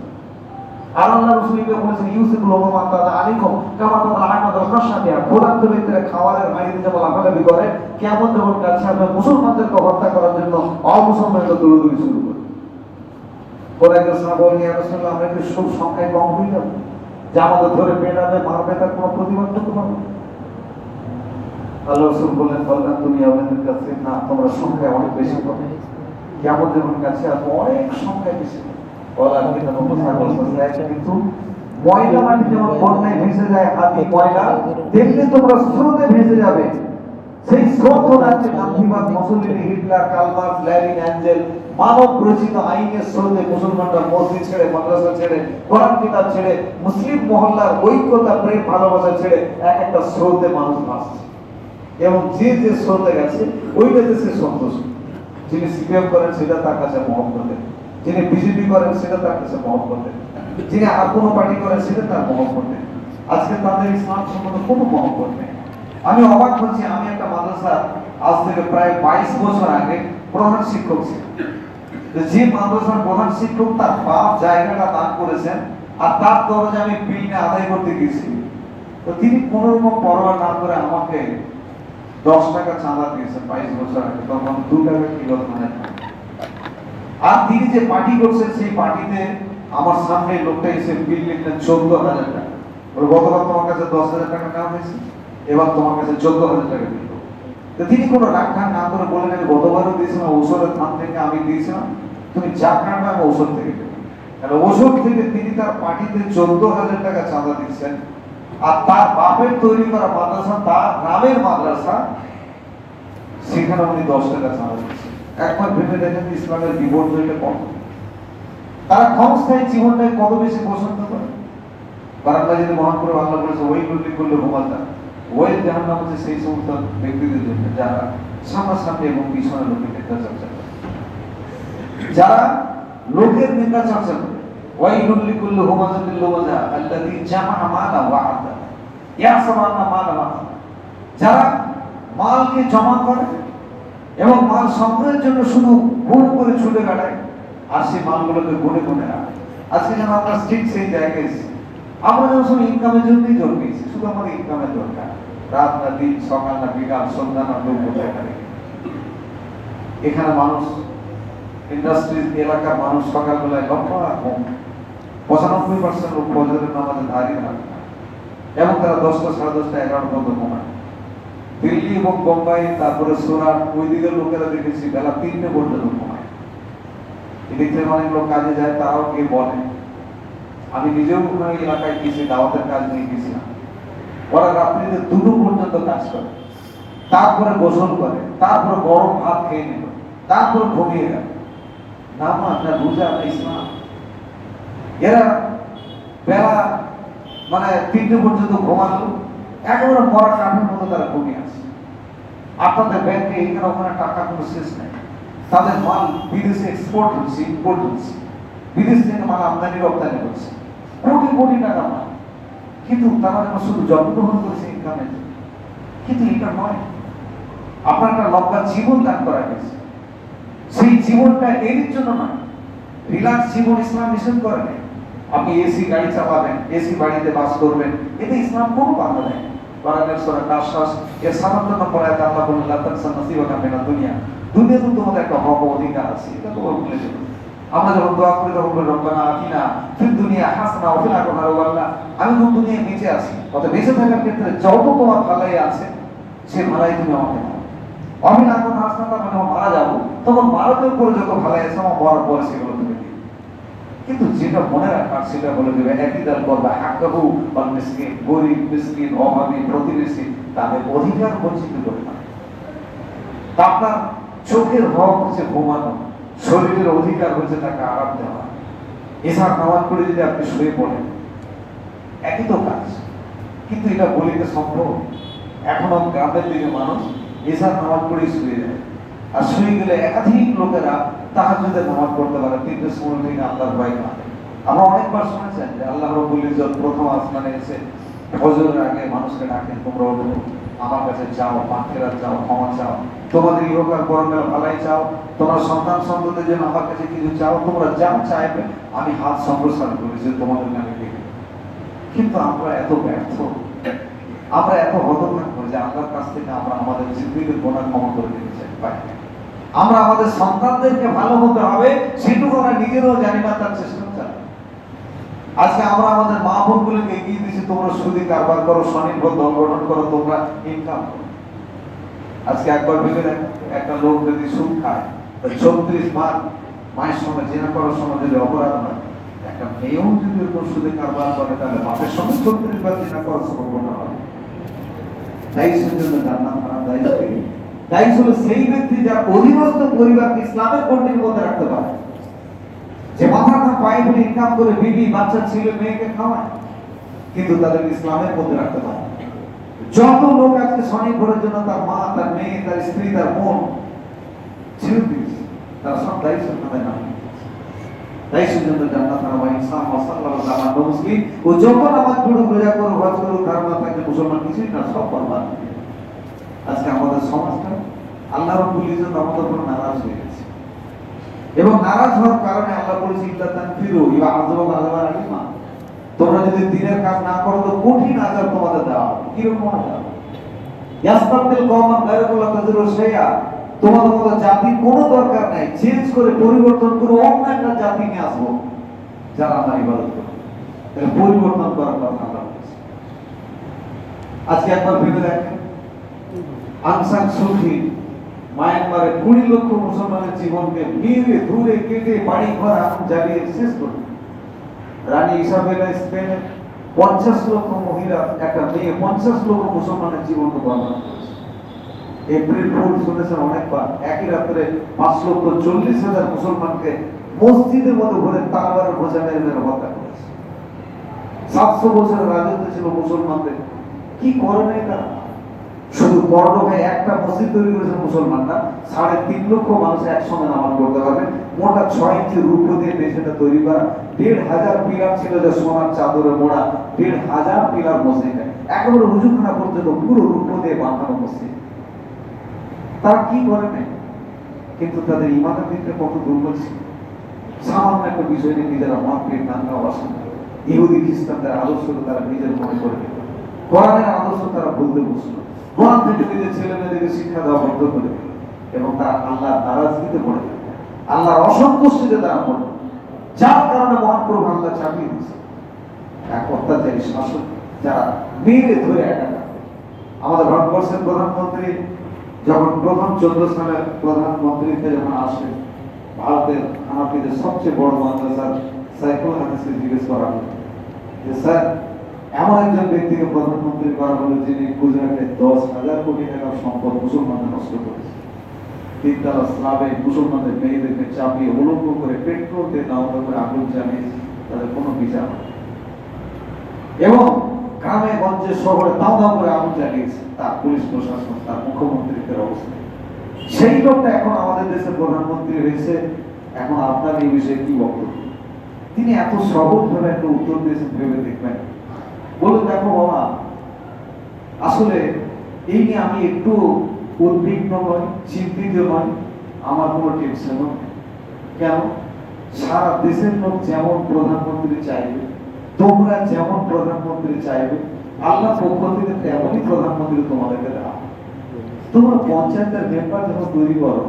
আর আল্লাহ রাসূল বলেছেন ইউসিবুল উমামা তাআলা আলাইকুম কামা তাআলা আ'মাদাল খাশাতিয়া ক্ষুধার্ত ব্যক্তিরা খাবারের হাঁড়িতে যেমন লাফালাফি করে কিয়ামত যখন কাছে আসবে মুসলমানদেরকে হত্যা করার জন্য অমুসলমানদের দৌড়াদৌড়ি শুরু করে। পরে একজন সাহাবা বললেন ইয়া রাসূলুল্লাহ আমরা কি সব সংখ্যায় কম হয়ে যাব যে আমাদের ধরে পেটাবে মারবে তার কোনো প্রতিবাদ করতে পারবে? আল্লাহ রাসূল বললেন তুমি আমাদের কাছে না তোমরা সংখ্যায় অনেক বেশি পাবে, কিয়ামত যখন কাছে আসবে অনেক সংখ্যায় বেশি কিন্তু ময়লা মাটি যেমন বন্যায় ভেসে যায় হাতি ময়লা তেমনি তোমরা স্রোতে ভেসে যাবে। সেই স্রোত হচ্ছে গান্ধীবাদ মুসলিনী হিটলার কালমার্ক্স লেনিন অ্যাঞ্জেল মানব রচিত আইনের স্রোতে মুসলমানরা মসজিদ ছেড়ে মাদ্রাসা ছেড়ে কোরআন কিতাব ছেড়ে মুসলিম মহল্লার ঐক্যতা প্রেম ভালোবাসা ছেড়ে এক একটা স্রোতে মানুষ ভাসছে এবং যে যে স্রোতে গেছে ওইটাতে সে সন্তোষ। যিনি সিপিএম করেন সেটা তার কাছে মহব্বতের, যিনি বিজেপি করেন সেটা তার কাছে মহব্বতের, যিনি আর কোনো পার্টি করেন সেটা তার মহব্বতের। আজকে তাদের ইসলাম সম্বন্ধে কোনো মহব্বত নেই। আমি অবাক হচ্ছি, আমি একটা মাদ্রাসা আজ থেকে প্রায় 22 বছর আগে প্রধান শিক্ষক ছিলাম। যে মাদ্রাসার প্রধান শিক্ষক তার বাপ জায়গাটা দান করেছেন আর তার দরজা আমি বিল নিয়ে আদায় করতে গেছি, তো তিনি কোনো রকম পরোয়া না করে আমাকে 10 টাকা চাঁদা দিয়েছেন 22 বছর আগে, তখন 2 টাকা কিলো ধানের। আর তিনি যে পার্টি করছেন সেই পার্টিতে আমার সামনে লোকটা এসে বিল লিখলেন 14,000 টাকা। ওর গতবার তোমার কাছে 10,000 টাকা নেওয়া হয়েছে, এবার তোমার কাছে 14,000 টাকা দিল। তো তিনি কোনো রাগঢাক না করে বললেন আমি গতবারও দিয়েছিলাম ঔষধের থান থেকে আমি দিয়েছিলাম, তুমি যা কাটবে আমি ঔষধ থেকে দেবো। কারণ ঔষধ থেকে তিনি তার পার্টিতে 14,000 টাকা চাঁদা দিচ্ছেন আর তার বাপের তৈরি করা মাদ্রাসা, তার গ্রামের মাদ্রাসা, সেখানে উনি 10 টাকা চাঁদা দিচ্ছেন। একবার ভেবে দেখেন ইসলামের বিপর্যয়টা কত। তারা ক্ষমস্থায়ী জীবনটাকে কত বেশি পছন্দ করে। বারান্দা যদি মহান করে আল্লাহ বলেছে ওই গুলি করলে ঘুমাতা ওই জাহান্নাম হচ্ছে সেই সমস্ত ব্যক্তিদের জন্য যারা সামনাসামনি এবং পিছনে লোকের নিন্দা চর্চা করে, যারা লোকের নিন্দা চর্চা করে। ওই গুলি করলে ঘুমাতাদের লোমজা আল্লাযী জামা মালা ওয়া আদা ইয়াহসাবান্না মালা ওয়া আদা, যারা মালকে জমা করে এবং মাল সংগ্রহের জন্য শুধু গুণ করে ছুটে বেড়ায় আর সেই মালগুলোকে গুনে গুনে রাখে। আজকে যেন আমরা ঠিক সেই জায়গায় এসেছি, আমরা যেন শুধু ইনকামের জন্যই জোর পেয়েছি, শুধু আমাদের ইনকামের দরকার, রাত না দিন, সকাল না বিকাল, সন্ধ্যা না দুপুর এখানে। এখানে মানুষ ইন্ডাস্ট্রি এলাকার মানুষ সকালবেলায় লম্বা ঘুম, 95% লোক ফজরের নামাজে দাঁড়িয়ে থাকে এবং তারা 10টা, 10:30, 11টা পর্যন্ত ঘুমায়। দিল্লি এবং বোম্বাই তারপরে সুরাট ওই দিকের লোকেরা দেখেছি বেলা 3টে পর্যন্ত ঘুমায়। এদিক থেকে অনেক লোক কাজে যায়, তারাও গিয়ে বলে, আমি নিজেও ওই এলাকায় গেছি, দাওয়াতের কাজ নিয়ে গেছিলাম, ওরা রাত্রিতে 2টো পর্যন্ত কাজ করে, তারপরে গোসল করে, তারপরে গরম ভাত খেয়ে নিল, তারপরে ঘুমিয়ে গেল। না মা আপনার রোজা না ইসলাম। এরা বেলা মানে 3টে পর্যন্ত ঘুমালো, একেবারে মরা কাঠের মতো তারা ঘুমিয়ে আছে। আপনাদের ব্যাংকে এখানে ওখানে টাকা কোনো শেষ নেই, তাদের মাল বিদেশে এক্সপোর্ট হচ্ছে, ইম্পোর্ট হচ্ছে, বিদেশ থেকে মাল আমদানি রপ্তানি করছে, কোটি কোটি টাকা মাল, কিন্তু তারা শুধু জন্মগ্রহণ করেছে ইনকামের জন্য। কিন্তু এটা নয়, আপনার একটা লম্বা জীবন দান করা গেছে, সেই জীবনটা এর জন্য নয়। রিল্যাক্স জীবন ইসলাম নিষেধ করে নেই। আপনি এসি গাড়ি চালাবেন, এসি বাড়িতে বাস করবেন, এতে ইসলাম কোনো বাধা নেই। কোরআনের সূরা কাসস এর 7 নম্বর আয়াতে আল্লাহ বলেন লা তানসা নাসিবাকা মিনাদ দুনিয়া, দুনিয়াতে তোমাদের একটা হক অধিকার আছে, এটা তোমরা ভুলে যেও না। আমরা যখন দোয়া করি তখন বলি রব্বানা আতিনা ফিদ দুনিয়া হাসানা ওয়া ফিল আখিরাতি হাসানা। আমি তো দুনিয়ায় বেঁচে আছি, অত বেঁচে থাকার ক্ষেত্রে যত তোমার ভালাই আছে সে ভালাই তুমি আমাকে দাও। আমি না কোন হাসনাটা মানে মারা যাবো, তখন মারাতের পরে যত ভালাই আছে আমার মরার পরে সেগুলো তুমি দিও। কিন্তু যেটা মনে রাখার সেটা বলে দেবে একইদার করবে হাক্কাহু ওয়াল মিসকিন, গরিব মিসকিন অভাবী প্রতিবেশী তাদের অধিকার বঞ্চিত করবে না। আপনার চোখের হক হচ্ছে ঘুমানো, শরীরের অধিকার হচ্ছে তাকে আরাম দেওয়া। এসার নামাজ পড়ে যদি আপনি শুয়ে পড়েন একই তো কাজ, কিন্তু এটা বলিতে সম্ভব? এখনো গ্রামের দিকে মানুষ এসার নামাজ পড়ে শুয়ে যায়, আর শুয়ে গেলে একাধিক লোকেরা তাহাজ্জুদের নামাজ পড়তে পারে, 3টের সময় থেকে আল্লাহর ভয় কাঁদে। আমরা অনেকবার শুনেছেন যে আল্লাহ রাব্বুল ইজ্জত প্রথম আসমানে এসে ফজরের আগে মানুষকে ডাকেন তোমরা ওঠো, আমার কাছে চাও, মাফেরাত চাও, ক্ষমা চাও, তোমাদের ইহকাল পরকাল ভালাই চাও, তোমার সন্তান সন্ততির জন্য আমার কাছে কিছু চাও, তোমরা যা চাইবে আমি হাত সম্প্রসারণ করি যে তোমাদের নামে দেখি। কিন্তু আমরা এত ব্যর্থ, আমরা এত হতভাগ্য যে আল্লাহর কাছ থেকে আমরা আমাদের জিন্দেগির গুনাহ ক্ষমা করে দিতে চাই পাই না। আমরা আমাদের সন্তানদেরকে ভালো হতে হবে সেটুকু আমরা নিজেরাও জানি না, তার চেষ্টা চালাই। আজকে আমরা আমাদের মা বোনগুলোকে এগিয়ে দিচ্ছি, তোমরা সুদী কারবার করো, স্বনির্ভর দল গঠন করো, তোমরা ইনকাম করো। আজকে একবার ভেবে দেখো, একটা লোক যদি সুদ খায় 36 বার মায়ের সঙ্গে জেনা করার সময় যদি অপরাধ হয়, একটা মেয়েও যদি ওরকম সুদে কারবার করে তাহলে বাপের সঙ্গে 36 বার জেনা করার সম্ভাবনা হবে। দায়িত্বের জন্য জান্নাত হারাম দায়িত্ব হলো সেই ব্যক্তি যার অধীনস্থ পরিবারকে ইসলামের কন্ট্রোলের মধ্যে রাখতে পারে, যে মাথা না পায়ে ফেলে ইনকাম করে বিবি বাচ্চা ছেলে মেয়েকে খাওয়ায় কিন্তু তাদের ইসলামের মধ্যে রাখতে পারে। যত লোক আজকে স্বনির্ভরের জন্য তার মা, তার মেয়ে, তার স্ত্রী, তার বোন ছেড়ে দিয়েছে, তার সব দায়িত্ব তাদের নামে। দায়িত্বের জন্য জান্নাত হারাম ইনসান মাসাল্লাহ জামান মুসলিম ও যখন আমার পড়ো রোজা করো হজ করো ধারণা থাকে মুসলমান কিছুই না, সব বরবাদ। আজকে আমাদের সমাজটা আল্লাহ রাব্বুল ইজ্জত আমাদের উপর নারাজ হয়ে গেছে, এবং নারাজ হওয়ার কারণে আল্লাহ বলেছে ইল্লা তানফিরু ইউআযযিবু আযাবান আলীমা, তোমরা যদি দ্বীনের কাজ না করো তো কঠিন আযাব তোমাদের দেওয়া হবে। কি রকম আযাব? ইয়াস্তাবদিল কওমান গায়রাকুম লা তাজিরু শাইআ, তোমাদের মতো জাতির কোনো দরকার নাই, চেঞ্জ করে পরিবর্তন করে অন্য একটা জাতি নিয়ে আসবো যারা আমার ইবাদত করবে। তাহলে পরিবর্তন করার কথা আল্লাহ বলেছে। আজকে একবার ভেবে দেখেন, আং সান সুকি মায়ানমারে 20 লক্ষ মুসলমানের জীবনকে মেরে ধরে কেটে বাড়ি ঘর আগুন জ্বালিয়ে শেষ করে। রানী ইসাবেলা স্পেনে 50 লক্ষ মহিলা, একটা মেয়ে 50 লক্ষ মুসলমানের জীবনকে বরবাদ করেছে। এপ্রিল ফুল শুনেছেন অনেকবার, একই রাত্রে 5,40,000 মুসলমানকে মসজিদের মধ্যে ঘুরে তারবারের বোঝা মেরে মেরে হত্যা করেছে। 700 বছরের রাজত্ব ছিল মুসলমানদের, কি করে নাই তারা? শুধু বড়ডোবে একটা মসজিদ তৈরি করেছে মুসলমানরা, 3.5 লক্ষ মানুষ একসঙ্গে নামাজ পড়তে পারবে। মোটা 6 ইঞ্চি রূপ দিয়ে বেশিটা তৈরি করা, 1,500 পিলার ছিল যে সোনার চাদরে মোড়া, 1,500 পিলার মসজিদে একেবারে হুজুখানা পর্যন্ত পুরো রূপ দিয়ে বাঁধানো মসজিদ। তারা কি করে নাই? কিন্তু তাদের ইমানের দিকটা কত দুর্বল ছিল। সামান্য একটা বিষয় নিয়ে নিজেরা মারপিট দাঙ্গা অশান্তি, ইহুদি খ্রিস্টানদের আদর্শ তারা নিজের মনে করে নিত, কোরআনের আদর্শ তারা বলতে বসলো, কোরআন থেকে নিজের ছেলে মেয়েদেরকে শিক্ষা দেওয়া বন্ধ করে দিল, এবং তারা আল্লাহর নারাজগিতে পড়ে গেল, আল্লাহর অসন্তুষ্টিতে তারা পড়ল, যার কারণে মহাপ্রভু আল্লাহ চাপিয়ে দিয়েছে এক অত্যাচারী শাসক যারা মেরে ধরে একা। আমাদের ভারতবর্ষের প্রধানমন্ত্রী যখন প্রথম 14 সালে প্রধানমন্ত্রীতে যখন আসে, ভারতের হানাফিদের সবচেয়ে বড় মাদ্রাসা সাইফুল হাদিসকে জিজ্ঞেস করা হলো যে স্যার, এমন একজন ব্যক্তিকে প্রধানমন্ত্রী করা হলো যিনি গুজরাটে 10,000 কোটি টাকার সম্পদ মুসলমানদের নষ্ট করেছে, তিনতলা স্লাবে মুসলমানদের মেয়েদেরকে চাপিয়ে উলঙ্গ করে পেট্রোল দিয়ে দাওয়া করে আগুন জ্বালিয়েছে, তাদের কোনো বিচার হয়, এবং গ্রামে গঞ্জে শহরে দাও দাও করে আগুন জ্বালিয়েছে তার পুলিশ প্রশাসন, তার মুখ্যমন্ত্রীদের অবস্থা। সেই লোকটা এখন আমাদের দেশের প্রধানমন্ত্রী হয়েছে। এখন আপনার এই বিষয়ে কি বক্তব্য? তিনি এত সহজ ভাবে একটা উত্তর দিয়েছেন, ভেবে দেখবেন। বলুন, দেখো বাবা, আসলে এই নিয়ে আমি একটু উদ্বিগ্ন নই, চিন্তিত নই, আমার কোনো টেনশনও নেই। কেন? সারা দেশের লোক যেমন প্রধানমন্ত্রী চাইবে, তোমরা যেমন প্রধানমন্ত্রী চাইবে, আল্লাহ পক্ষ থেকে তেমনই প্রধানমন্ত্রী তোমাদেরকে দেওয়া। তোমরা পঞ্চায়েতের মেম্বার যখন তৈরি করো,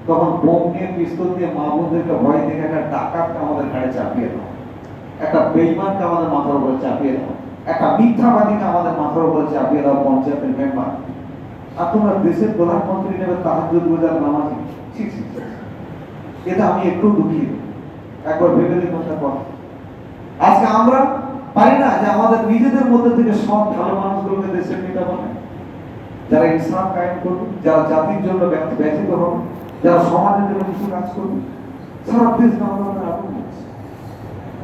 তখন বোম নিয়ে পিস্তল দিয়ে মা বোনদেরকে ভয় দেখে একটা ডাকাতকে আমাদের ঘাড়ে চাপিয়ে দাও, একটা বেঈমানকে আমাদের মাথার উপরে চাপিয়ে দাও, একটা মিথ্যাবাদীকে আমাদের মাথার উপরে চাপিয়ে দাও পঞ্চায়েতের মেম্বার, আর তোমরা দেশের প্রধানমন্ত্রী নেবে তাহাজ্জুদ রোজার নামাজি। এটা আমি একটু দুঃখিত। একবার ভেবে দেখুন কথা। আজকে আমরা পারি না যে আমাদের নিজেদের মধ্যে থেকে সব ভালো মানুষগুলোকে দেশের নেতা বানায়, যারা ইসলাম কায়েম করবে, যারা জাতির জন্য ব্যথিত হবে, যারা সমাজের জন্য কিছু কাজ করবে। সারা দেশ আমাদের আগুন হচ্ছে।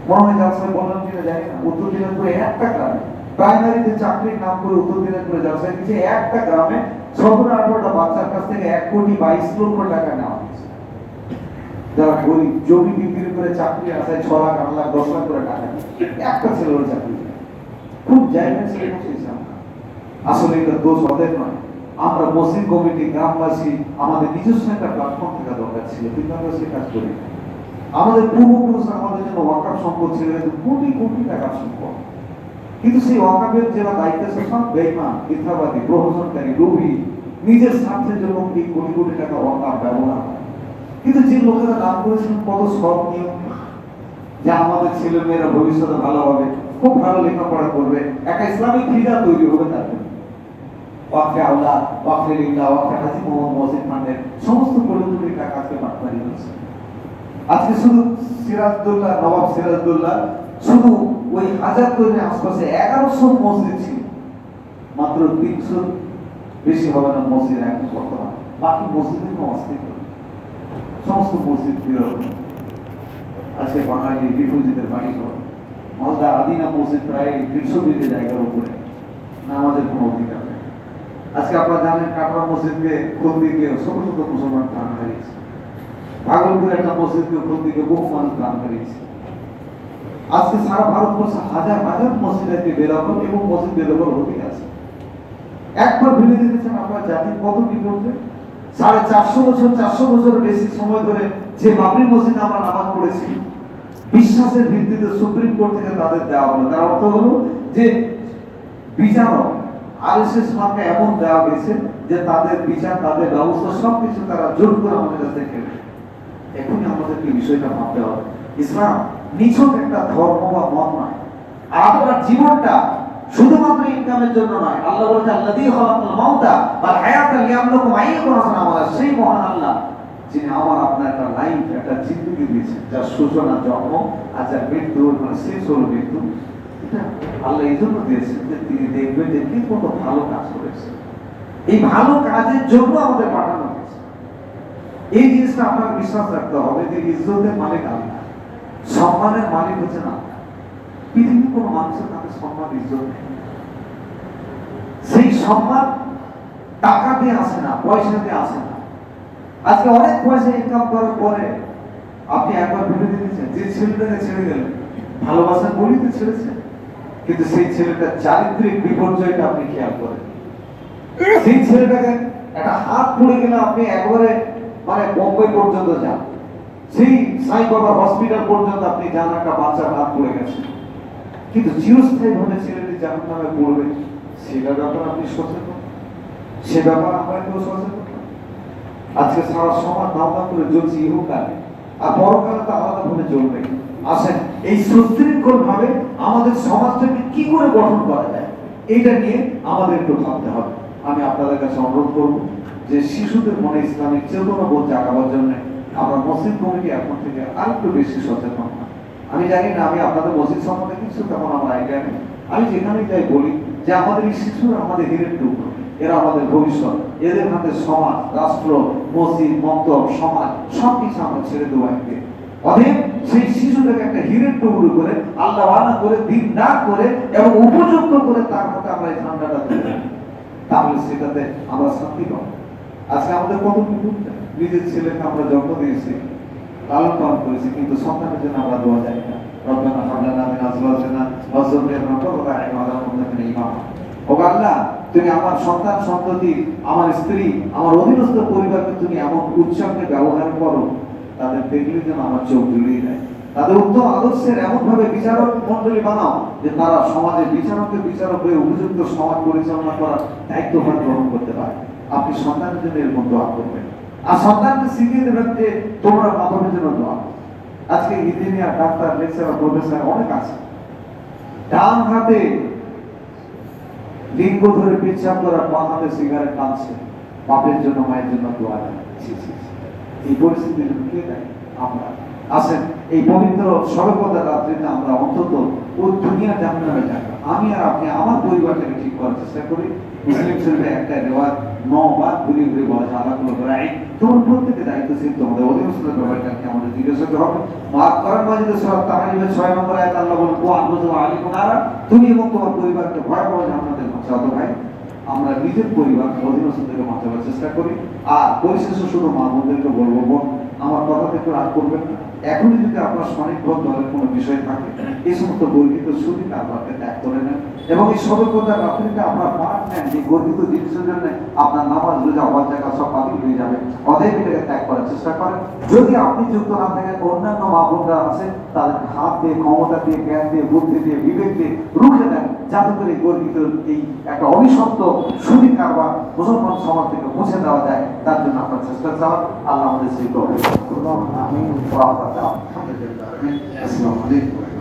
মনে হয় যার সাথে বললাম কিনা জানি না, উত্তর দিনাজপুরে একটা গ্রামে প্রাইমারিতে চাকরির নাম করে উত্তর দিনাজপুরে যাচ্ছে কিছু একটা গ্রামে 17-18টা বাচ্চার কাছ থেকে 1,22,00,000 টাকা নেওয়া হয়েছে। যারা গরিব, জমি বিক্রি করে চাকরি আসায় 6 লাখ, 8 লাখ, 10 লাখ করে টাকা, একটা ছেলের চাকরি খুব জায়গায় ছেলে বসেছে। আসলে এটা দোষ ওদের নয়। আমরা মসজিদ কমিটি, গ্রামবাসী আমাদের নিজস্ব একটা প্ল্যাটফর্ম থাকা দরকার ছিল, কিন্তু আমরা সে কাজ করি না। আমাদের পূর্বপুরুষরা আমাদের জন্য ওয়াকাফ সম্পদ ছিল কোটি কোটি টাকার সম্পদ, কিন্তু সেই ওয়াকাফের যারা দায়িত্ব সব বেঈমান, মিথ্যাবাদী, প্রহসনকারী, লোভী, নিজের স্বার্থের জন্য এই কোটি কোটি টাকা ওয়াকাফ ব্যবহার হয়। কিন্তু যে লোকেরা দান করেছেন কত সৎ নিয়ম, যে আমাদের ছেলে মেয়েরা ভবিষ্যতে ভালো হবে, খুব ভালো লেখাপড়া করবে, একটা ইসলামিক ফিজা তৈরি হবে তার জন্য। ওয়াকফে আওলাদ, ওয়াকফে লিল্লাহ, ওয়াকফে হাজী মোহাম্মদ মহসিন ফান্ডের সমস্ত কোটি কোটি টাকা আজকে বাটপারি হচ্ছে। আজকে শুধু সিরাজদৌল্লাহ, নবাব সিরাজদৌল্লাহ শুধু ওই হাজার তৈরির আশপাশে 1100 মসজিদ ছিল, মাত্র 300 বেশি হবে না মসজিদ এখন বর্তমান। বাকি মসজিদের কোনো অস্তিত্ব নেই, সমস্ত মসজিদ বিরল। আজকে বাঙালি রিফিউজিদের বাড়ি ঘর, মালদা আদিনা মসজিদ প্রায় 150 বিঘে জায়গার উপরে, নামাজের কোনো অধিকার নেই। আজকে আপনারা জানেন কাটরা মসজিদকে খোল দিকে ছোট ছোট মুসলমান প্রাণ হারিয়েছে, ভাগলপুরে একটা মসজিদকে খোল দিকে বহু মানুষ প্রাণ হারিয়েছে। আজকে সারা ভারতবর্ষে হাজার হাজার মসজিদ আছে বেদখল, এবং মসজিদ বেদখল হতে আছে। একবার ভেবে দেখেছেন আপনার জাতির কত কি করবে? 450 বছর, 400 বছরের বেশি সময় ধরে যে বাবরি মসজিদে আমরা নামাজ পড়েছি, বিশ্বাসের ভিত্তিতে সুপ্রিম কোর্ট থেকে তাদের দেওয়া হলো। তার অর্থ হলো যে বিচারক আরএসএস মার্কা এমন দেওয়া গেছে যে তাদের বিচার, তাদের ব্যবস্থা সবকিছু তারা জোর করে আমাদের কাছ থেকে কেড়ে। এখনই আমাদেরকে বিষয়টা ভাবতে হবে, ইসলাম নিছক একটা ধর্ম বা মত নয়। আর আপনার জীবনটা শুধুমাত্র ইনকামের জন্য নয়। আল্লাহ বলেছেন আল্লাযী খালাকাল মাউতা ওয়াল হায়াতা লিয়াবলুকুম আইয়ুকুম আহসানু আমালা। সেই মহান আল্লাহ যিনি আমার আপনার একটা লাইফ, একটা জিন্দগি দিয়েছেন, যার সূচনা জন্ম আর যার মৃত্যু মানে শেষ হলো মৃত্যু। এটা আল্লাহ এই জন্য দিয়েছেন যে তিনি দেখবেন যে কে কত ভালো কাজ করেছে। এই ভালো কাজের জন্য আমাদের পাঠানো হয়েছে। এই জিনিসটা আপনার বিশ্বাস রাখতে হবে যে ইজ্জতের মালিক আল্লাহ, সম্মানের মালিক হচ্ছেন আল্লাহ। পৃথিবীর কোন মানুষের কাছে সম্মান ইজ্জত নেই। সেই সম্মান টাকা দিয়ে আসে না, পয়সা দিয়ে আসে না। আজকে অনেক পয়সা ইনকাম করার পরে আপনি একবার ভেবে দেখেছেন যে ছেলেটাকে ছেড়ে গেলেন, ভালোবাসার বলিতে ছেড়েছেন, কিন্তু সেই ছেলেটার চারিত্রিক বিপর্যয়টা আপনি খেয়াল করেন। সেই ছেলেটাকে একটা হাত পড়ে গেলে আপনি একবারে মানে বোম্বে পর্যন্ত যান, সেই সাই বাবা হসপিটাল পর্যন্ত আপনি যান, একটা বাচ্চার হাত পড়ে গেছে, কিন্তু চিরস্থায়ী ভাবে ছেলেটি জাহান্নামে পড়বে সেটা ব্যাপার আপনি সচেতন? সে ব্যাপার আমরা কেউ সচেতন? আজকে সারা সমাজ দাওয়া করে জ্বলছে ইহকালে, আর পরকালে তো আলাদা ভাবে জ্বলবে। আসেন এই সুশৃঙ্খল ভাবে আমাদের সমাজটাকে কি করে গঠন করা যায়, এইটা নিয়ে আমাদের একটু ভাবতে হবে। আমি আপনাদের কাছে অনুরোধ করব যে শিশুদের মনে ইসলামিক চেতনা বোধ জাগাবার জন্য আমরা মসজিদ কমিটি এখন থেকে আরেকটু বেশি সচেতন হই। আমি জানি না, আমি আপনাদের মসজিদ সম্বন্ধে কিছু তেমন আমার আইডিয়া নেই। আমি যেখানে যাই বলি যে আমাদের এই শিশুরা আমাদের হীরের টুকরো, এরা আমাদের ভবিষ্যৎ, এদের হাতে সমাজ, রাষ্ট্র, মসজিদ, মক্তব, সমাজ সবকিছু আমরা ছেড়ে দেবো একদিন। অতএব সেই শিশুটাকে একটা হীরের টুকরো করে আল্লাহ ওয়াদা করে দিন না করে এবং উপযুক্ত করে তার হাতে আমরা এই ঠান্ডাটা তুলে দিই, তাহলে সেটাতে আমরা শান্তি পাবো। আজকে আমাদের কত বিপদ, নিজের ছেলেকে আমরা জন্ম দিয়েছি, লালন পালন করেছি, কিন্তু সন্তানের জন্য আমরা দোয়া যাই না। রব্বানা হাব লানা মিন আজওয়াজিনা ওয়া যুররিয়াতিনা কুররাতা আ'ইউন ওয়াজআলনা লিল ইমাম। ও আল্লাহ, তুমি আমার সন্তান সন্ততি, আমার স্ত্রী, আমার অধীনস্থ পরিবারকে তুমি এমন উৎসবে ব্যবহার করো, তাদের দেখলে যেন আমার চোখ জুড়িয়ে যায়। তাদের উত্তম আদর্শের এমন ভাবে বিচারক মন্ডলী বানাও যে তারা সমাজে বিচারক হয়ে উপযুক্ত সমাজ পরিচালনা করার দায়িত্বভার গ্রহণ করতে পারে। আপনি সন্তানের জন্য এরকম দোয়া করবেন, আর সন্তানকে শিখিয়ে দেবেন যে তোমরা মাধবের জন্য দোয়া। আজকে ইঞ্জিনিয়ার, ডাক্তার, লেকচারার, প্রফেসর অনেক আছে, ডান হাতে লিঙ্গ ধরে পেচ্ছাপ করা, বাম হাতে সিগারেট টানছে, বাপের জন্য মায়ের জন্য দোয়া দেয়। এই পরিস্থিতি কে দেয়? আমরা। আসেন এই পবিত্র সর্বদার রাত্রিতে আমরা অন্তত ও দুনিয়া জাহান্নামে যাব। আমি আর আপনি আমার পরিবারটাকে ঠিক করার চেষ্টা করি। মুসলিম শরীফে একটা রিওয়ায়াত 9 বার ঘুরিয়ে ঘুরিয়ে বলা যায়, আল্লাহ বলে রাই তোমার প্রত্যেকে দায়িত্বশীল, তোমাদের অধীনস্থ ব্যাপারটাকে আমাদের জিজ্ঞাসা করতে হবে। মাফ করার মাঝে সূরা তাহরিমের 6 নম্বর আয়াত আল্লাহ বলেন ও আনবুযু আলাইকুম নারা, তুমি এবং তোমার পরিবারকে ভয়াবহ জাহান্নামে বাঁচাও। তো ভাই আমরা নিজের পরিবার অধীনস্থ থেকে বাঁচাবার চেষ্টা করি। আর পরিশেষে শুধু মা বোনদেরকে বলবো, বোন আমার কথা থেকে রাগ করবেন না। এখনই যদি আপনার স্বনির্ভর দলের কোনো বিষয় থাকে, এই সমস্ত গর্বিত ছুটি আপনাকে ত্যাগ করে নেন এবং এই সতর্কতার রাত্রিতে আপনার পাঠ নেন যে গর্বিত জিনিসের জন্য আপনার নামাজ রোজা হওয়ার জায়গা সব বাতিল হয়ে যাবে। অতএব এটাকে ত্যাগ করার চেষ্টা করেন। যদি আপনি যুক্ত না থাকেন, অন্যান্য মা বোনরা আছে, তাদের হাত দিয়ে, ক্ষমতা দিয়ে, জ্ঞান দিয়ে, বুদ্ধি দিয়ে, বিবেক দিয়ে রুখে দেন, যাতে করে গর্বিত এই একটা অভিশপ্ত সুদী কারবার মুসলমান সমাজ থেকে মুছে দেওয়া যায়। তার জন্য আপনার চেষ্টা চালান। আল্লাহ আমাদের সেই তৌফিক দান করুন। আমিন। ওয়া আলহামদুলিল্লাহ। আসসালামু আলাইকুম।